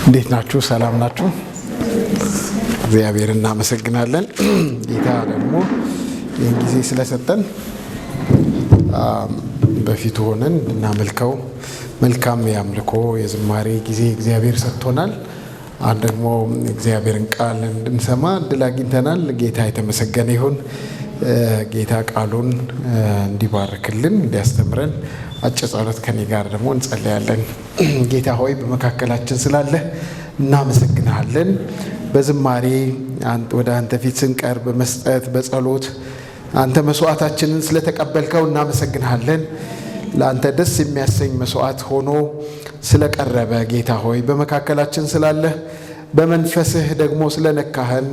እንዴት ናችሁ? ሰላም ናችሁ? እግዚአብሔር እናመሰግናለን። ጌታ ደግሞ ይህን ጊዜ ስለሰጠን በፊቱ ሆነን እናመልከው መልካም የአምልኮ የዝማሬ ጊዜ እግዚአብሔር ሰጥቶናል። አሁን ደግሞ እግዚአብሔርን ቃል እንድንሰማ እድል አግኝተናል። ጌታ የተመሰገነ ይሁን። ጌታ ቃሉን እንዲባርክልን እንዲያስተምረን አጭር ጸሎት ከኔ ጋር ደግሞ እንጸልያለን። ጌታ ሆይ በመካከላችን ስላለ እናመሰግናለን። በዝማሬ ወደ አንተ ፊት ስንቀርብ በመስጠት በጸሎት አንተ መስዋዕታችንን ስለተቀበልከው እናመሰግናለን። ለአንተ ደስ የሚያሰኝ መስዋዕት ሆኖ ስለቀረበ ጌታ ሆይ በመካከላችን ስላለ በመንፈስህ ደግሞ ስለነካህን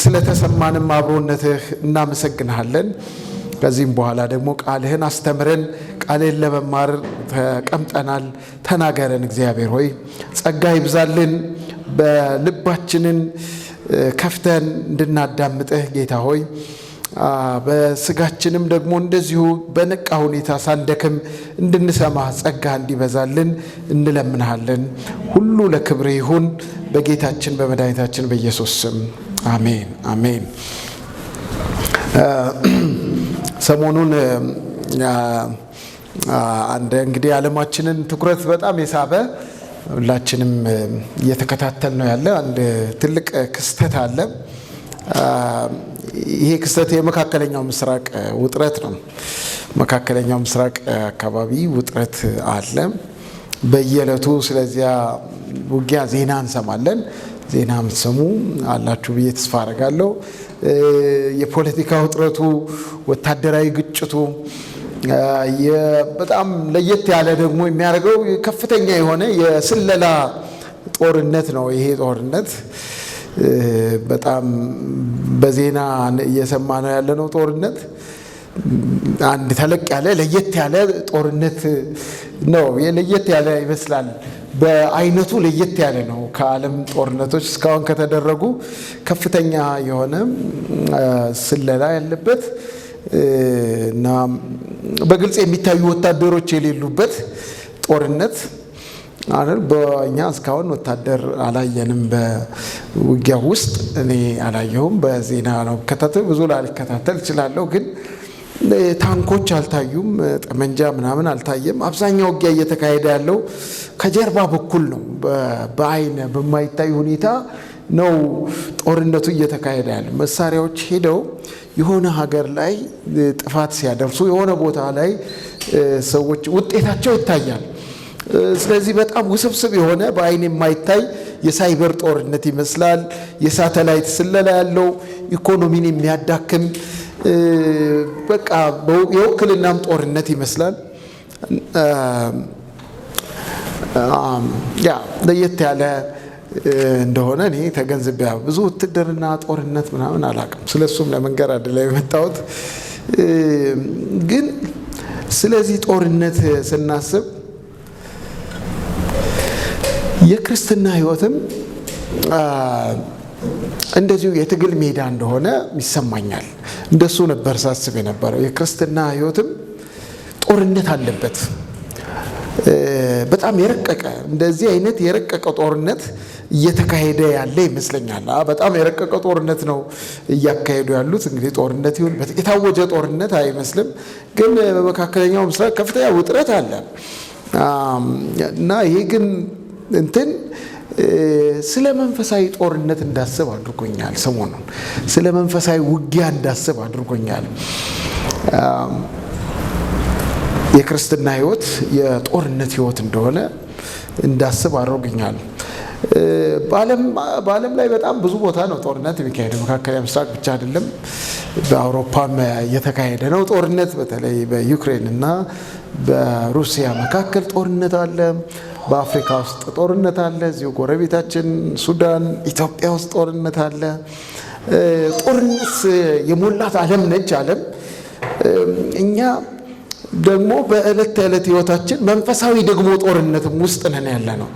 ስለተሰማንም አብሮነትህ እናመሰግናለን። ከዚህም በኋላ ደግሞ ቃልህን አስተምረን ቃልህን ለመማር ተቀምጠናል። ተናገረን እግዚአብሔር ሆይ ጸጋ ይብዛልን። በልባችንን ከፍተን እንድናዳምጥህ ጌታ ሆይ በስጋችንም ደግሞ እንደዚሁ በነቃ ሁኔታ ሳንደክም እንድንሰማ ጸጋ እንዲበዛልን እንለምንሃለን። ሁሉ ለክብር ይሁን በጌታችን በመድኃኒታችን በኢየሱስ ስም አሜን አሜን። ሰሞኑን እንግዲህ ዓለማችንን ትኩረት በጣም የሳበ ሁላችንም እየተከታተል ነው ያለ አንድ ትልቅ ክስተት አለ። ይሄ ክስተት የመካከለኛው ምስራቅ ውጥረት ነው። መካከለኛው ምስራቅ አካባቢ ውጥረት አለ። በየዕለቱ ስለዚያ ውጊያ ዜና እንሰማለን። ዜና የምትሰሙ አላችሁ ብዬ ተስፋ አደርጋለሁ። የፖለቲካ ውጥረቱ፣ ወታደራዊ ግጭቱ በጣም ለየት ያለ ደግሞ የሚያደርገው ከፍተኛ የሆነ የስለላ ጦርነት ነው። ይሄ ጦርነት በጣም በዜና እየሰማ ነው ያለነው ጦርነት አንድ ተለቅ ያለ ለየት ያለ ጦርነት ነው። ለየት ያለ ይመስላል። በአይነቱ ለየት ያለ ነው። ከዓለም ጦርነቶች እስካሁን ከተደረጉ ከፍተኛ የሆነ ስለላ ያለበት እና በግልጽ የሚታዩ ወታደሮች የሌሉበት ጦርነት አይደል? በእኛ እስካሁን ወታደር አላየንም። በውጊያው ውስጥ እኔ አላየሁም። በዜና ነው ከታተል ብዙ ላልከታተል እችላለሁ፣ ግን ታንኮች አልታዩም፣ ጠመንጃ ምናምን አልታየም። አብዛኛው ውጊያ እየተካሄደ ያለው ከጀርባ በኩል ነው። በአይን በማይታይ ሁኔታ ነው ጦርነቱ እየተካሄደ ያለ። መሳሪያዎች ሄደው የሆነ ሀገር ላይ ጥፋት ሲያደርሱ የሆነ ቦታ ላይ ሰዎች ውጤታቸው ይታያል። ስለዚህ በጣም ውስብስብ የሆነ በአይን የማይታይ የሳይበር ጦርነት ይመስላል። የሳተላይት ስለላ ያለው ኢኮኖሚን የሚያዳክም በቃ የውክልናም ጦርነት ይመስላል። ለየት ያለ እንደሆነ እኔ ተገንዝቤ ብዙ ውትድርና ጦርነት ምናምን አላውቅም። ስለሱም ለመንገር አይደለም የመጣሁት። ግን ስለዚህ ጦርነት ስናስብ የክርስትና ሕይወትም እንደዚሁ የትግል ሜዳ እንደሆነ ይሰማኛል። እንደሱ ነበር ሳስብ የነበረው። የክርስትና ሕይወትም ጦርነት አለበት። በጣም የረቀቀ እንደዚህ አይነት የረቀቀ ጦርነት እየተካሄደ ያለ ይመስለኛል። በጣም የረቀቀ ጦርነት ነው እያካሄዱ ያሉት። እንግዲህ ጦርነት ይሁን የታወጀ ጦርነት አይመስልም፣ ግን በመካከለኛው ምስራቅ ከፍተኛ ውጥረት አለ እና ይሄ ግን ስለ መንፈሳዊ ጦርነት እንዳስብ አድርጎኛል። ሰሞኑን ስለ መንፈሳዊ ውጊያ እንዳስብ አድርጎኛል። የክርስትና ሕይወት የጦርነት ሕይወት እንደሆነ እንዳስብ አድርጎኛል። በዓለም ላይ በጣም ብዙ ቦታ ነው ጦርነት የሚካሄደው። መካከለኛ ምስራቅ ብቻ አይደለም፣ በአውሮፓም እየተካሄደ ነው ጦርነት። በተለይ በዩክሬን እና በሩሲያ መካከል ጦርነት አለ። በአፍሪካ ውስጥ ጦርነት አለ። እዚሁ ጎረቤታችን ሱዳን፣ ኢትዮጵያ ውስጥ ጦርነት አለ። ጦርነት የሞላት ዓለም ነች ዓለም። እኛ ደግሞ በዕለት ተዕለት ሕይወታችን መንፈሳዊ ደግሞ ጦርነትም ውስጥ ነን ያለ ነው።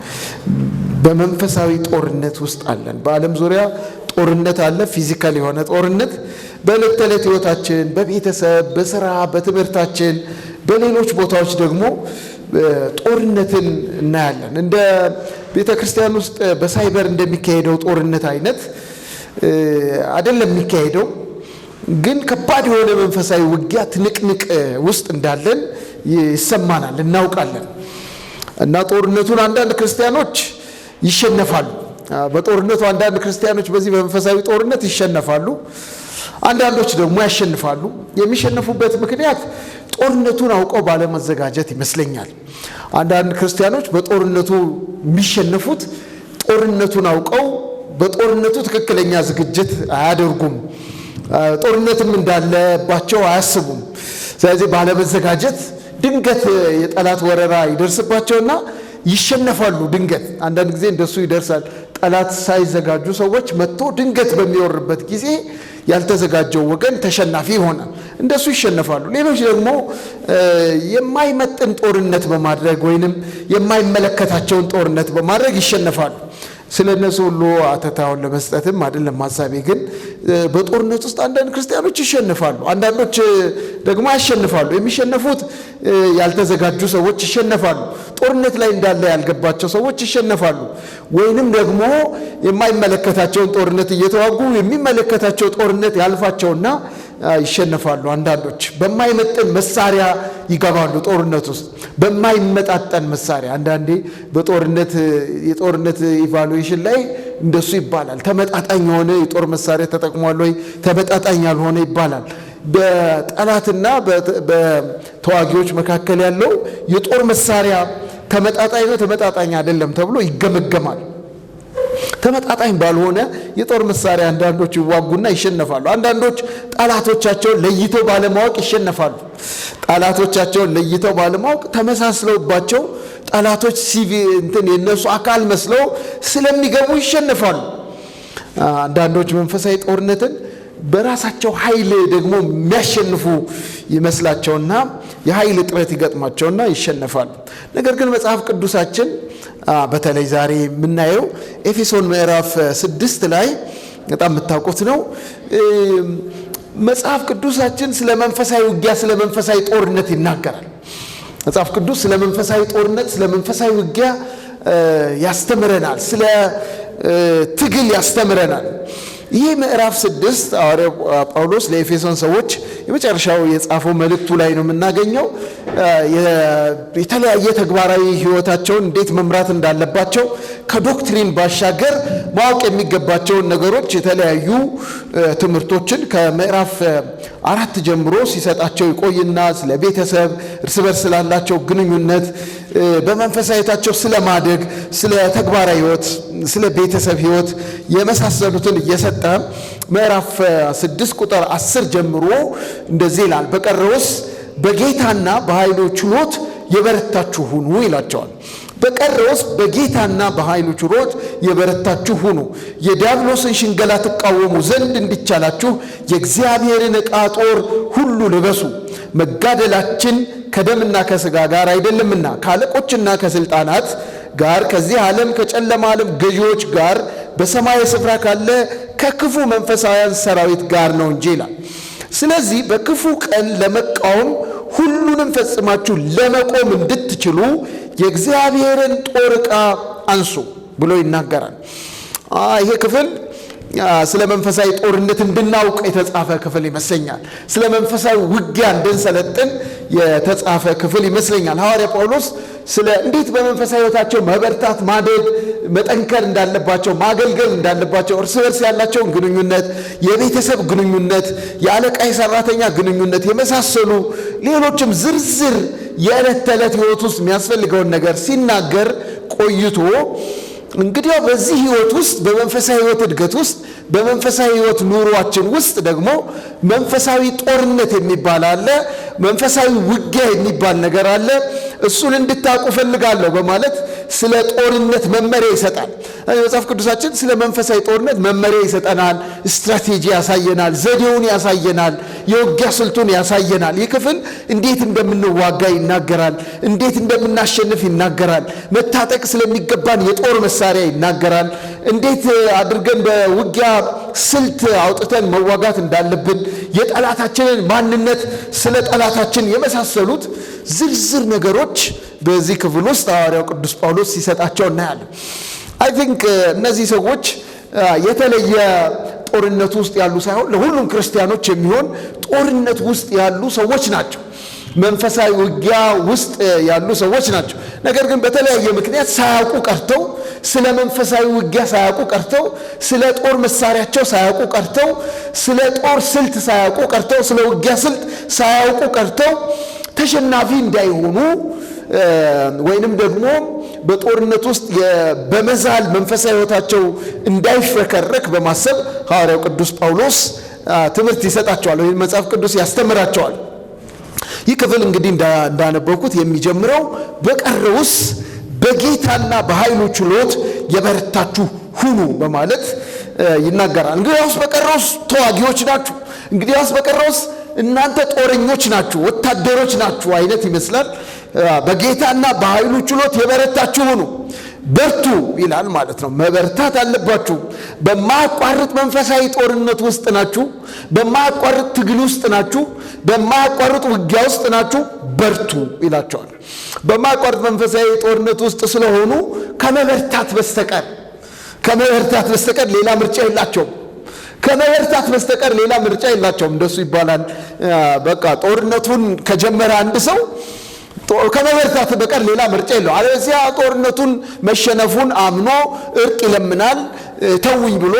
በመንፈሳዊ ጦርነት ውስጥ አለን። በዓለም ዙሪያ ጦርነት አለ፣ ፊዚካል የሆነ ጦርነት። በዕለት ተዕለት ሕይወታችን፣ በቤተሰብ፣ በስራ፣ በትምህርታችን፣ በሌሎች ቦታዎች ደግሞ ጦርነትን እናያለን። ቤተክርስቲያን ውስጥ በሳይበር እንደሚካሄደው ጦርነት አይነት አይደለም የሚካሄደው። ግን ከባድ የሆነ መንፈሳዊ ውጊያ ትንቅንቅ ውስጥ እንዳለን ይሰማናል፣ እናውቃለን። እና ጦርነቱን አንዳንድ ክርስቲያኖች ይሸነፋሉ። በጦርነቱ አንዳንድ ክርስቲያኖች በዚህ በመንፈሳዊ ጦርነት ይሸነፋሉ፣ አንዳንዶች ደግሞ ያሸንፋሉ። የሚሸነፉበት ምክንያት ጦርነቱን አውቀው ባለመዘጋጀት ይመስለኛል። አንዳንድ ክርስቲያኖች በጦርነቱ የሚሸነፉት ጦርነቱን አውቀው በጦርነቱ ትክክለኛ ዝግጅት አያደርጉም፣ ጦርነትም እንዳለባቸው አያስቡም። ስለዚህ ባለመዘጋጀት ድንገት የጠላት ወረራ ይደርስባቸውና ይሸነፋሉ። ድንገት አንዳንድ ጊዜ እንደሱ ይደርሳል። ጠላት ሳይዘጋጁ ሰዎች መጥቶ ድንገት በሚወርበት ጊዜ ያልተዘጋጀው ወገን ተሸናፊ ይሆናል፣ እንደሱ ይሸነፋሉ። ሌሎች ደግሞ የማይመጥን ጦርነት በማድረግ ወይንም የማይመለከታቸውን ጦርነት በማድረግ ይሸነፋሉ። ስለነሱ ሁሉ አተታውን ለመስጠትም አይደለም ሐሳቤ። ግን በጦርነት ውስጥ አንዳንድ ክርስቲያኖች ይሸነፋሉ፣ አንዳንዶች ደግሞ ያሸንፋሉ። የሚሸነፉት ያልተዘጋጁ ሰዎች ይሸነፋሉ። ጦርነት ላይ እንዳለ ያልገባቸው ሰዎች ይሸነፋሉ። ወይንም ደግሞ የማይመለከታቸውን ጦርነት እየተዋጉ የሚመለከታቸው ጦርነት ያልፋቸውና ይሸነፋሉ። አንዳንዶች በማይመጥን መሳሪያ ይገባሉ ጦርነት ውስጥ፣ በማይመጣጠን መሳሪያ። አንዳንዴ በጦርነት የጦርነት ኢቫሉዌሽን ላይ እንደሱ ይባላል። ተመጣጣኝ የሆነ የጦር መሳሪያ ተጠቅሟል ወይ፣ ተመጣጣኝ ያልሆነ ይባላል። በጠላትና በተዋጊዎች መካከል ያለው የጦር መሳሪያ ተመጣጣኝ ነው ተመጣጣኝ አይደለም ተብሎ ይገመገማል። ተመጣጣኝ ባልሆነ የጦር መሳሪያ አንዳንዶች ይዋጉና ይሸነፋሉ። አንዳንዶች ጠላቶቻቸውን ለይተው ባለማወቅ ይሸነፋሉ። ጠላቶቻቸውን ለይተው ባለማወቅ ተመሳስለውባቸው ጠላቶች የነሱ አካል መስለው ስለሚገቡ ይሸነፋሉ። አንዳንዶች መንፈሳዊ ጦርነትን በራሳቸው ኃይል ደግሞ የሚያሸንፉ ይመስላቸውና የኃይል እጥረት ይገጥማቸውና ይሸነፋሉ። ነገር ግን መጽሐፍ ቅዱሳችን በተለይ ዛሬ የምናየው ኤፌሶን ምዕራፍ 6 ላይ በጣም የምታውቁት ነው። መጽሐፍ ቅዱሳችን ስለ መንፈሳዊ ውጊያ፣ ስለ መንፈሳዊ ጦርነት ይናገራል። መጽሐፍ ቅዱስ ስለ መንፈሳዊ ጦርነት፣ ስለ መንፈሳዊ ውጊያ ያስተምረናል፣ ስለ ትግል ያስተምረናል። ይህ ምዕራፍ 6 ሐዋርያው ጳውሎስ ለኤፌሶን ሰዎች የመጨረሻው የጻፈው መልእክቱ ላይ ነው የምናገኘው። የተለያየ ተግባራዊ ሕይወታቸውን እንዴት መምራት እንዳለባቸው ከዶክትሪን ባሻገር ማወቅ የሚገባቸውን ነገሮች የተለያዩ ትምህርቶችን ከምዕራፍ 4 ጀምሮ ሲሰጣቸው ይቆይና ስለ ቤተሰብ፣ እርስ በርስ ስላላቸው ግንኙነት፣ በመንፈሳዊታቸው ስለማደግ፣ ስለ ተግባራዊ ሕይወት፣ ስለ ቤተሰብ ሕይወት የመሳሰሉትን እየሰጠ ምዕራፍ 6 ቁጥር 10 ጀምሮ እንደዚህ ይላል። በቀረውስ በጌታና በኃይሉ ችሎት የበረታችሁ ሁኑ ይላቸዋል። በቀረውስ በጌታና በኃይሉ ችሎት የበረታችሁ ሁኑ፣ የዲያብሎስን ሽንገላ ትቃወሙ ዘንድ እንዲቻላችሁ የእግዚአብሔርን ዕቃ ጦር ሁሉ ልበሱ። መጋደላችን ከደምና ከሥጋ ጋር አይደለምና ከአለቆችና ከሥልጣናት ጋር፣ ከዚህ ዓለም ከጨለማ ዓለም ገዢዎች ጋር፣ በሰማይ ስፍራ ካለ ከክፉ መንፈሳውያን ሰራዊት ጋር ነው እንጂ ይላል። ስለዚህ በክፉ ቀን ለመቃወም ሁሉንም ፈጽማችሁ ለመቆም እንድትችሉ የእግዚአብሔርን ጦር ዕቃ አንሱ ብሎ ይናገራል። ይሄ ክፍል ስለ መንፈሳዊ ጦርነት እንድናውቅ የተጻፈ ክፍል ይመስለኛል። ስለ መንፈሳዊ ውጊያ እንድንሰለጥን የተጻፈ ክፍል ይመስለኛል። ሐዋርያ ጳውሎስ ስለ እንዴት በመንፈሳዊ ሕይወታቸው መበርታት፣ ማደግ፣ መጠንከር እንዳለባቸው፣ ማገልገል እንዳለባቸው፣ እርስ በርስ ያላቸውን ግንኙነት፣ የቤተሰብ ግንኙነት፣ የአለቃ የሰራተኛ ግንኙነት የመሳሰሉ ሌሎችም ዝርዝር የዕለት ተዕለት ሕይወት ውስጥ የሚያስፈልገውን ነገር ሲናገር ቆይቶ እንግዲያው በዚህ ሕይወት ውስጥ በመንፈሳዊ ሕይወት እድገት ውስጥ በመንፈሳዊ ሕይወት ኑሯችን ውስጥ ደግሞ መንፈሳዊ ጦርነት የሚባል አለ፣ መንፈሳዊ ውጊያ የሚባል ነገር አለ። እሱን እንድታውቁ ፈልጋለሁ በማለት ስለ ጦርነት መመሪያ ይሰጣል። መጽሐፍ ቅዱሳችን ስለ መንፈሳዊ ጦርነት መመሪያ ይሰጠናል፣ ስትራቴጂ ያሳየናል፣ ዘዴውን ያሳየናል፣ የውጊያ ስልቱን ያሳየናል። ይህ ክፍል እንዴት እንደምንዋጋ ይናገራል፣ እንዴት እንደምናሸንፍ ይናገራል፣ መታጠቅ ስለሚገባን የጦር መሳሪያ ይናገራል፣ እንዴት አድርገን በውጊያ ስልት አውጥተን መዋጋት እንዳለብን፣ የጠላታችንን ማንነት፣ ስለ ጠላታችን የመሳሰሉት ዝርዝር ነገሮች በዚህ ክፍል ውስጥ ሐዋርያው ቅዱስ ጳውሎስ ሲሰጣቸው እናያለን። አይ ቲንክ እነዚህ ሰዎች የተለየ ጦርነት ውስጥ ያሉ ሳይሆን ለሁሉም ክርስቲያኖች የሚሆን ጦርነት ውስጥ ያሉ ሰዎች ናቸው። መንፈሳዊ ውጊያ ውስጥ ያሉ ሰዎች ናቸው። ነገር ግን በተለያየ ምክንያት ሳያውቁ ቀርተው፣ ስለ መንፈሳዊ ውጊያ ሳያውቁ ቀርተው፣ ስለ ጦር መሳሪያቸው ሳያውቁ ቀርተው፣ ስለ ጦር ስልት ሳያውቁ ቀርተው፣ ስለ ውጊያ ስልት ሳያውቁ ቀርተው ተሸናፊ እንዳይሆኑ ወይንም ደግሞ በጦርነት ውስጥ በመዛል መንፈሳዊ ሕይወታቸው እንዳይፈከረክ በማሰብ ሐዋርያው ቅዱስ ጳውሎስ ትምህርት ይሰጣቸዋል ወይም መጽሐፍ ቅዱስ ያስተምራቸዋል። ይህ ክፍል እንግዲህ እንዳነበብኩት የሚጀምረው በቀረውስ በጌታና በኃይሉ ችሎት የበረታችሁ ሁኑ በማለት ይናገራል። እንግዲያውስ በቀረውስ ተዋጊዎች ናችሁ፣ እንግዲያውስ በቀረውስ እናንተ ጦረኞች ናችሁ፣ ወታደሮች ናችሁ አይነት ይመስላል። በጌታና በኃይሉ ችሎት የበረታችሁ ሁኑ፣ በርቱ ይላል ማለት ነው። መበርታት አለባችሁ። በማያቋርጥ መንፈሳዊ ጦርነት ውስጥ ናችሁ፣ በማያቋርጥ ትግል ውስጥ ናችሁ፣ በማያቋርጥ ውጊያ ውስጥ ናችሁ፣ በርቱ ይላቸዋል። በማያቋርጥ መንፈሳዊ ጦርነት ውስጥ ስለሆኑ ከመበርታት በስተቀር ሌላ ምርጫ የላቸውም። ከመበርታት በስተቀር ሌላ ምርጫ የላቸውም። እንደሱ ይባላል። በቃ ጦርነቱን ከጀመረ አንድ ሰው ከመበርታት በቀር ሌላ ምርጫ የለው። አለዚያ ጦርነቱን መሸነፉን አምኖ እርቅ ይለምናል፣ ተውኝ ብሎ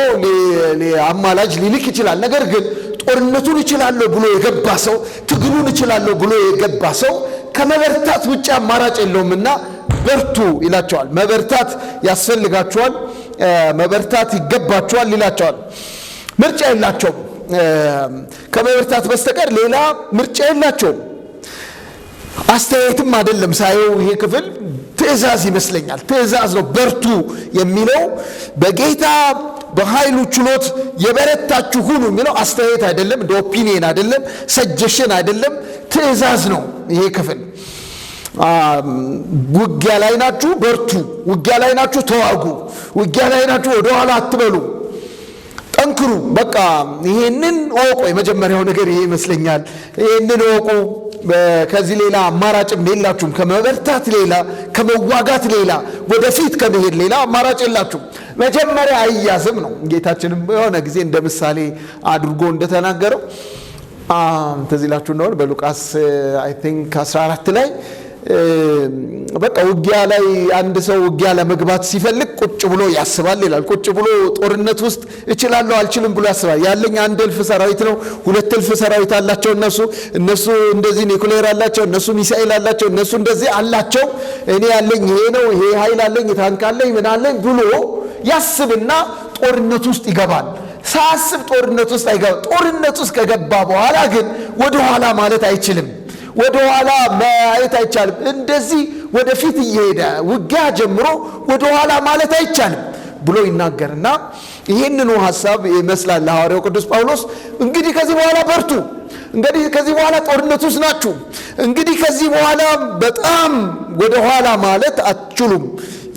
አማላጅ ሊልክ ይችላል። ነገር ግን ጦርነቱን እችላለሁ ብሎ የገባ ሰው፣ ትግሉን እችላለሁ ብሎ የገባ ሰው ከመበርታት ውጭ አማራጭ የለውምና በርቱ ይላቸዋል። መበርታት ያስፈልጋቸዋል፣ መበርታት ይገባቸዋል ይላቸዋል። ምርጫ የላቸውም። ከመበርታት በስተቀር ሌላ ምርጫ የላቸውም። አስተያየትም አይደለም። ሳየው ይሄ ክፍል ትእዛዝ ይመስለኛል። ትእዛዝ ነው። በርቱ የሚለው በጌታ በኃይሉ ችሎት የበረታችሁ ሁኑ የሚለው አስተያየት አይደለም፣ እንደ ኦፒኒየን አይደለም፣ ሰጀሽን አይደለም፣ ትእዛዝ ነው። ይሄ ክፍል ውጊያ ላይ ናችሁ፣ በርቱ። ውጊያ ላይ ናችሁ፣ ተዋጉ። ውጊያ ላይ ናችሁ፣ ወደኋላ አትበሉ፣ ጠንክሩ። በቃ ይሄንን እወቁ። የመጀመሪያው ነገር ይሄ ይመስለኛል። ይሄንን እወቁ። ከዚህ ሌላ አማራጭም የላችሁም። ከመበርታት ሌላ፣ ከመዋጋት ሌላ፣ ወደፊት ከመሄድ ሌላ አማራጭ የላችሁም። መጀመሪያ አያዝም ነው። ጌታችንም የሆነ ጊዜ እንደ ምሳሌ አድርጎ እንደተናገረው ትዝ ይላችሁ እንደሆነ በሉቃስ አይ ቲንክ 14 ላይ በቃ ውጊያ ላይ አንድ ሰው ውጊያ ለመግባት ሲፈልግ ቁጭ ብሎ ያስባል ይላል። ቁጭ ብሎ ጦርነት ውስጥ እችላለሁ አልችልም ብሎ ያስባል። ያለኝ 1 እልፍ ሰራዊት ነው፣ 2 እልፍ ሰራዊት አላቸው እነሱ እንደዚህ ኒኩሌር አላቸው፣ እነሱ ሚሳኤል አላቸው፣ እነሱ እንደዚህ አላቸው፣ እኔ ያለኝ ይሄ ነው፣ ይሄ ኃይል አለኝ፣ ታንክ አለኝ፣ ምን አለኝ ብሎ ያስብና ጦርነት ውስጥ ይገባል። ሳያስብ ጦርነት ውስጥ አይገባም። ጦርነት ውስጥ ከገባ በኋላ ግን ወደ ኋላ ማለት አይችልም። ወደ ኋላ ማየት አይቻልም። እንደዚህ ወደፊት እየሄደ ውጊያ ጀምሮ ወደ ኋላ ማለት አይቻልም ብሎ ይናገርና ይህንኑ ሐሳብ ይመስላል ለሐዋርያው ቅዱስ ጳውሎስ። እንግዲህ ከዚህ በኋላ በርቱ፣ እንግዲህ ከዚህ በኋላ ጦርነት ውስጥ ናችሁ፣ እንግዲህ ከዚህ በኋላ በጣም ወደ ኋላ ማለት አትችሉም።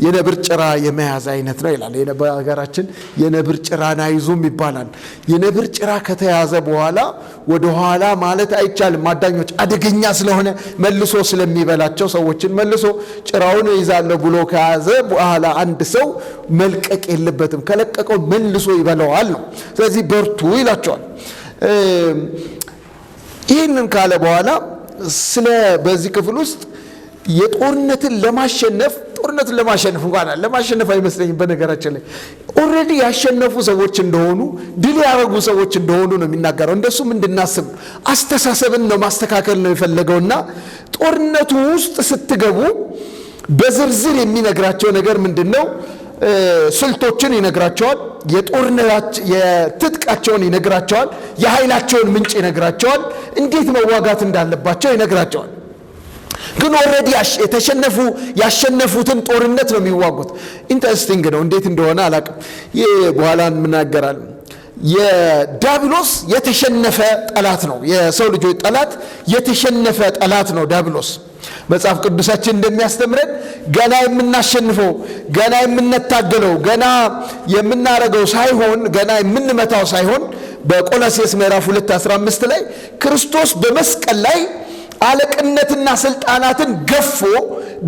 የነብር ጭራ የመያዝ አይነት ነው ይላል። በሀገራችን የነብር ጭራን አይዙም ይባላል። የነብር ጭራ ከተያዘ በኋላ ወደ ኋላ ማለት አይቻልም። አዳኞች አደገኛ ስለሆነ መልሶ ስለሚበላቸው ሰዎችን መልሶ ጭራውን ይዛለሁ ብሎ ከያዘ በኋላ አንድ ሰው መልቀቅ የለበትም። ከለቀቀው መልሶ ይበላዋል ነው። ስለዚህ በርቱ ይላቸዋል። ይህንን ካለ በኋላ በዚህ ክፍል ውስጥ የጦርነትን ለማሸነፍ እንኳን ለማሸነፍ አይመስለኝም። በነገራችን ላይ ኦልሬዲ ያሸነፉ ሰዎች እንደሆኑ፣ ድል ያደረጉ ሰዎች እንደሆኑ ነው የሚናገረው። እንደሱም እንድናስብ አስተሳሰብን ነው ማስተካከል ነው የፈለገውና ጦርነቱ ውስጥ ስትገቡ በዝርዝር የሚነግራቸው ነገር ምንድነው? ስልቶችን ይነግራቸዋል። የትጥቃቸውን ይነግራቸዋል። የኃይላቸውን ምንጭ ይነግራቸዋል። እንዴት መዋጋት እንዳለባቸው ይነግራቸዋል። ግን ኦልሬዲ ያሸነፉትን ጦርነት ነው የሚዋጉት። ኢንተረስቲንግ ነው። እንዴት እንደሆነ አላውቅም። ይህ በኋላ እንናገራለን። የዲያብሎስ የተሸነፈ ጠላት ነው። የሰው ልጆች ጠላት የተሸነፈ ጠላት ነው ዲያብሎስ። መጽሐፍ ቅዱሳችን እንደሚያስተምረን ገና የምናሸንፈው ገና የምንታገለው ገና የምናረገው ሳይሆን ገና የምንመታው ሳይሆን በቆላስይስ ምዕራፍ 2:15 ላይ ክርስቶስ በመስቀል ላይ አለቅነትና ስልጣናትን ገፎ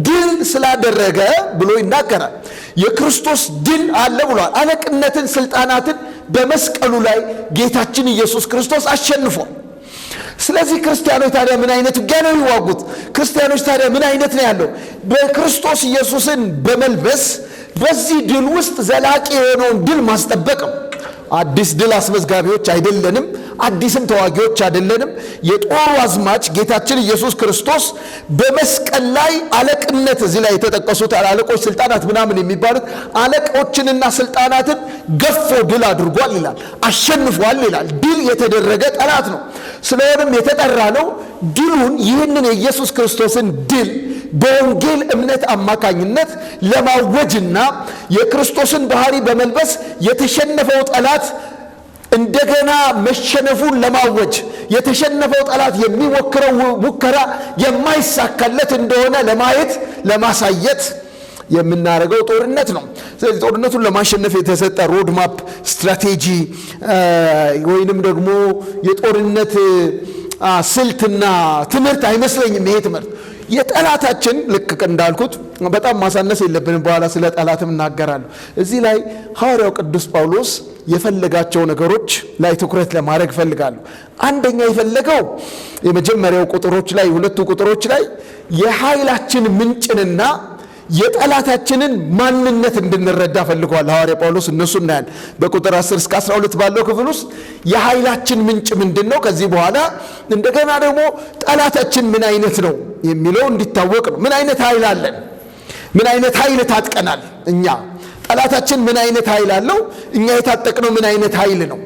ድል ስላደረገ ብሎ ይናገራል። የክርስቶስ ድል አለ ብሏል። አለቅነትን ስልጣናትን በመስቀሉ ላይ ጌታችን ኢየሱስ ክርስቶስ አሸንፏል። ስለዚህ ክርስቲያኖች ታዲያ ምን አይነት ውጊያ ነው የሚዋጉት? ክርስቲያኖች ታዲያ ምን አይነት ነው ያለው? በክርስቶስ ኢየሱስን በመልበስ በዚህ ድል ውስጥ ዘላቂ የሆነውን ድል ማስጠበቅ ነው። አዲስ ድል አስመዝጋቢዎች አይደለንም፣ አዲስም ተዋጊዎች አይደለንም። የጦሩ አዝማች ጌታችን ኢየሱስ ክርስቶስ በመስቀል ላይ አለቅነት እዚህ ላይ የተጠቀሱት አለቆች ስልጣናት ምናምን የሚባሉት አለቆችንና ስልጣናትን ገፎ ድል አድርጓል ይላል፣ አሸንፏል ይላል። ድል የተደረገ ጠላት ነው። ስለሆነም የተጠራ ነው ድሉን ይህንን የኢየሱስ ክርስቶስን ድል በወንጌል እምነት አማካኝነት ለማወጅና የክርስቶስን ባህሪ በመልበስ የተሸነፈው ጠላት እንደገና መሸነፉን ለማወጅ የተሸነፈው ጠላት የሚሞክረው ሙከራ የማይሳካለት እንደሆነ ለማየት ለማሳየት የምናደርገው ጦርነት ነው። ስለዚህ ጦርነቱን ለማሸነፍ የተሰጠ ሮድማፕ ስትራቴጂ ወይንም ደግሞ የጦርነት ስልትና ትምህርት አይመስለኝም። ይሄ ትምህርት የጠላታችን ልክ እንዳልኩት በጣም ማሳነስ የለብንም። በኋላ ስለ ጠላትም እናገራለሁ። እዚህ ላይ ሐዋርያው ቅዱስ ጳውሎስ የፈለጋቸው ነገሮች ላይ ትኩረት ለማድረግ ፈልጋለሁ። አንደኛ የፈለገው የመጀመሪያው ቁጥሮች ላይ ሁለቱ ቁጥሮች ላይ የኃይላችን ምንጭንና የጠላታችንን ማንነት እንድንረዳ ፈልገዋል ሐዋርያ ጳውሎስ። እነሱ እናያለን በቁጥር 10 እስከ 12 ባለው ክፍል ውስጥ የኃይላችን ምንጭ ምንድነው፣ ከዚህ በኋላ እንደገና ደግሞ ጠላታችን ምን አይነት ነው የሚለው እንዲታወቅ ነው። ምን አይነት ኃይል አለን? ምን አይነት ኃይል ታጥቀናል? እኛ ጠላታችን ምን አይነት ኃይል አለው? እኛ የታጠቅነው ምን አይነት ኃይል ነው?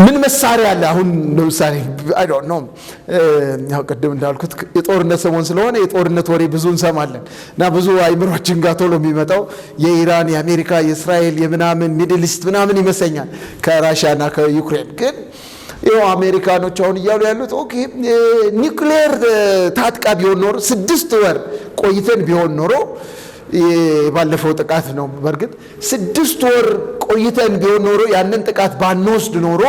ምን መሳሪያ አለ? አሁን ለምሳሌ አይ ዶንት ኖ ያው ቀደም እንዳልኩት የጦርነት ሰሞን ስለሆነ የጦርነት ወሬ ብዙ እንሰማለን እና ብዙ አይምሮአችን ጋር ቶሎ የሚመጣው የኢራን፣ የአሜሪካ፣ የእስራኤል፣ የምናምን ሚድል ኢስት ምናምን ይመስለኛል ከራሻና ከዩክሬን። ግን ይኸው አሜሪካኖች አሁን እያሉ ያሉት ኦኬ ኒውክሌር ታጥቃ ቢሆን ኖሮ 6 ወር ቆይተን ቢሆን ኖሮ ባለፈው ጥቃት ነው በርግጥ 6 ወር ቆይተን ቢሆን ኖሮ ያንን ጥቃት ባንወስድ ኖሮ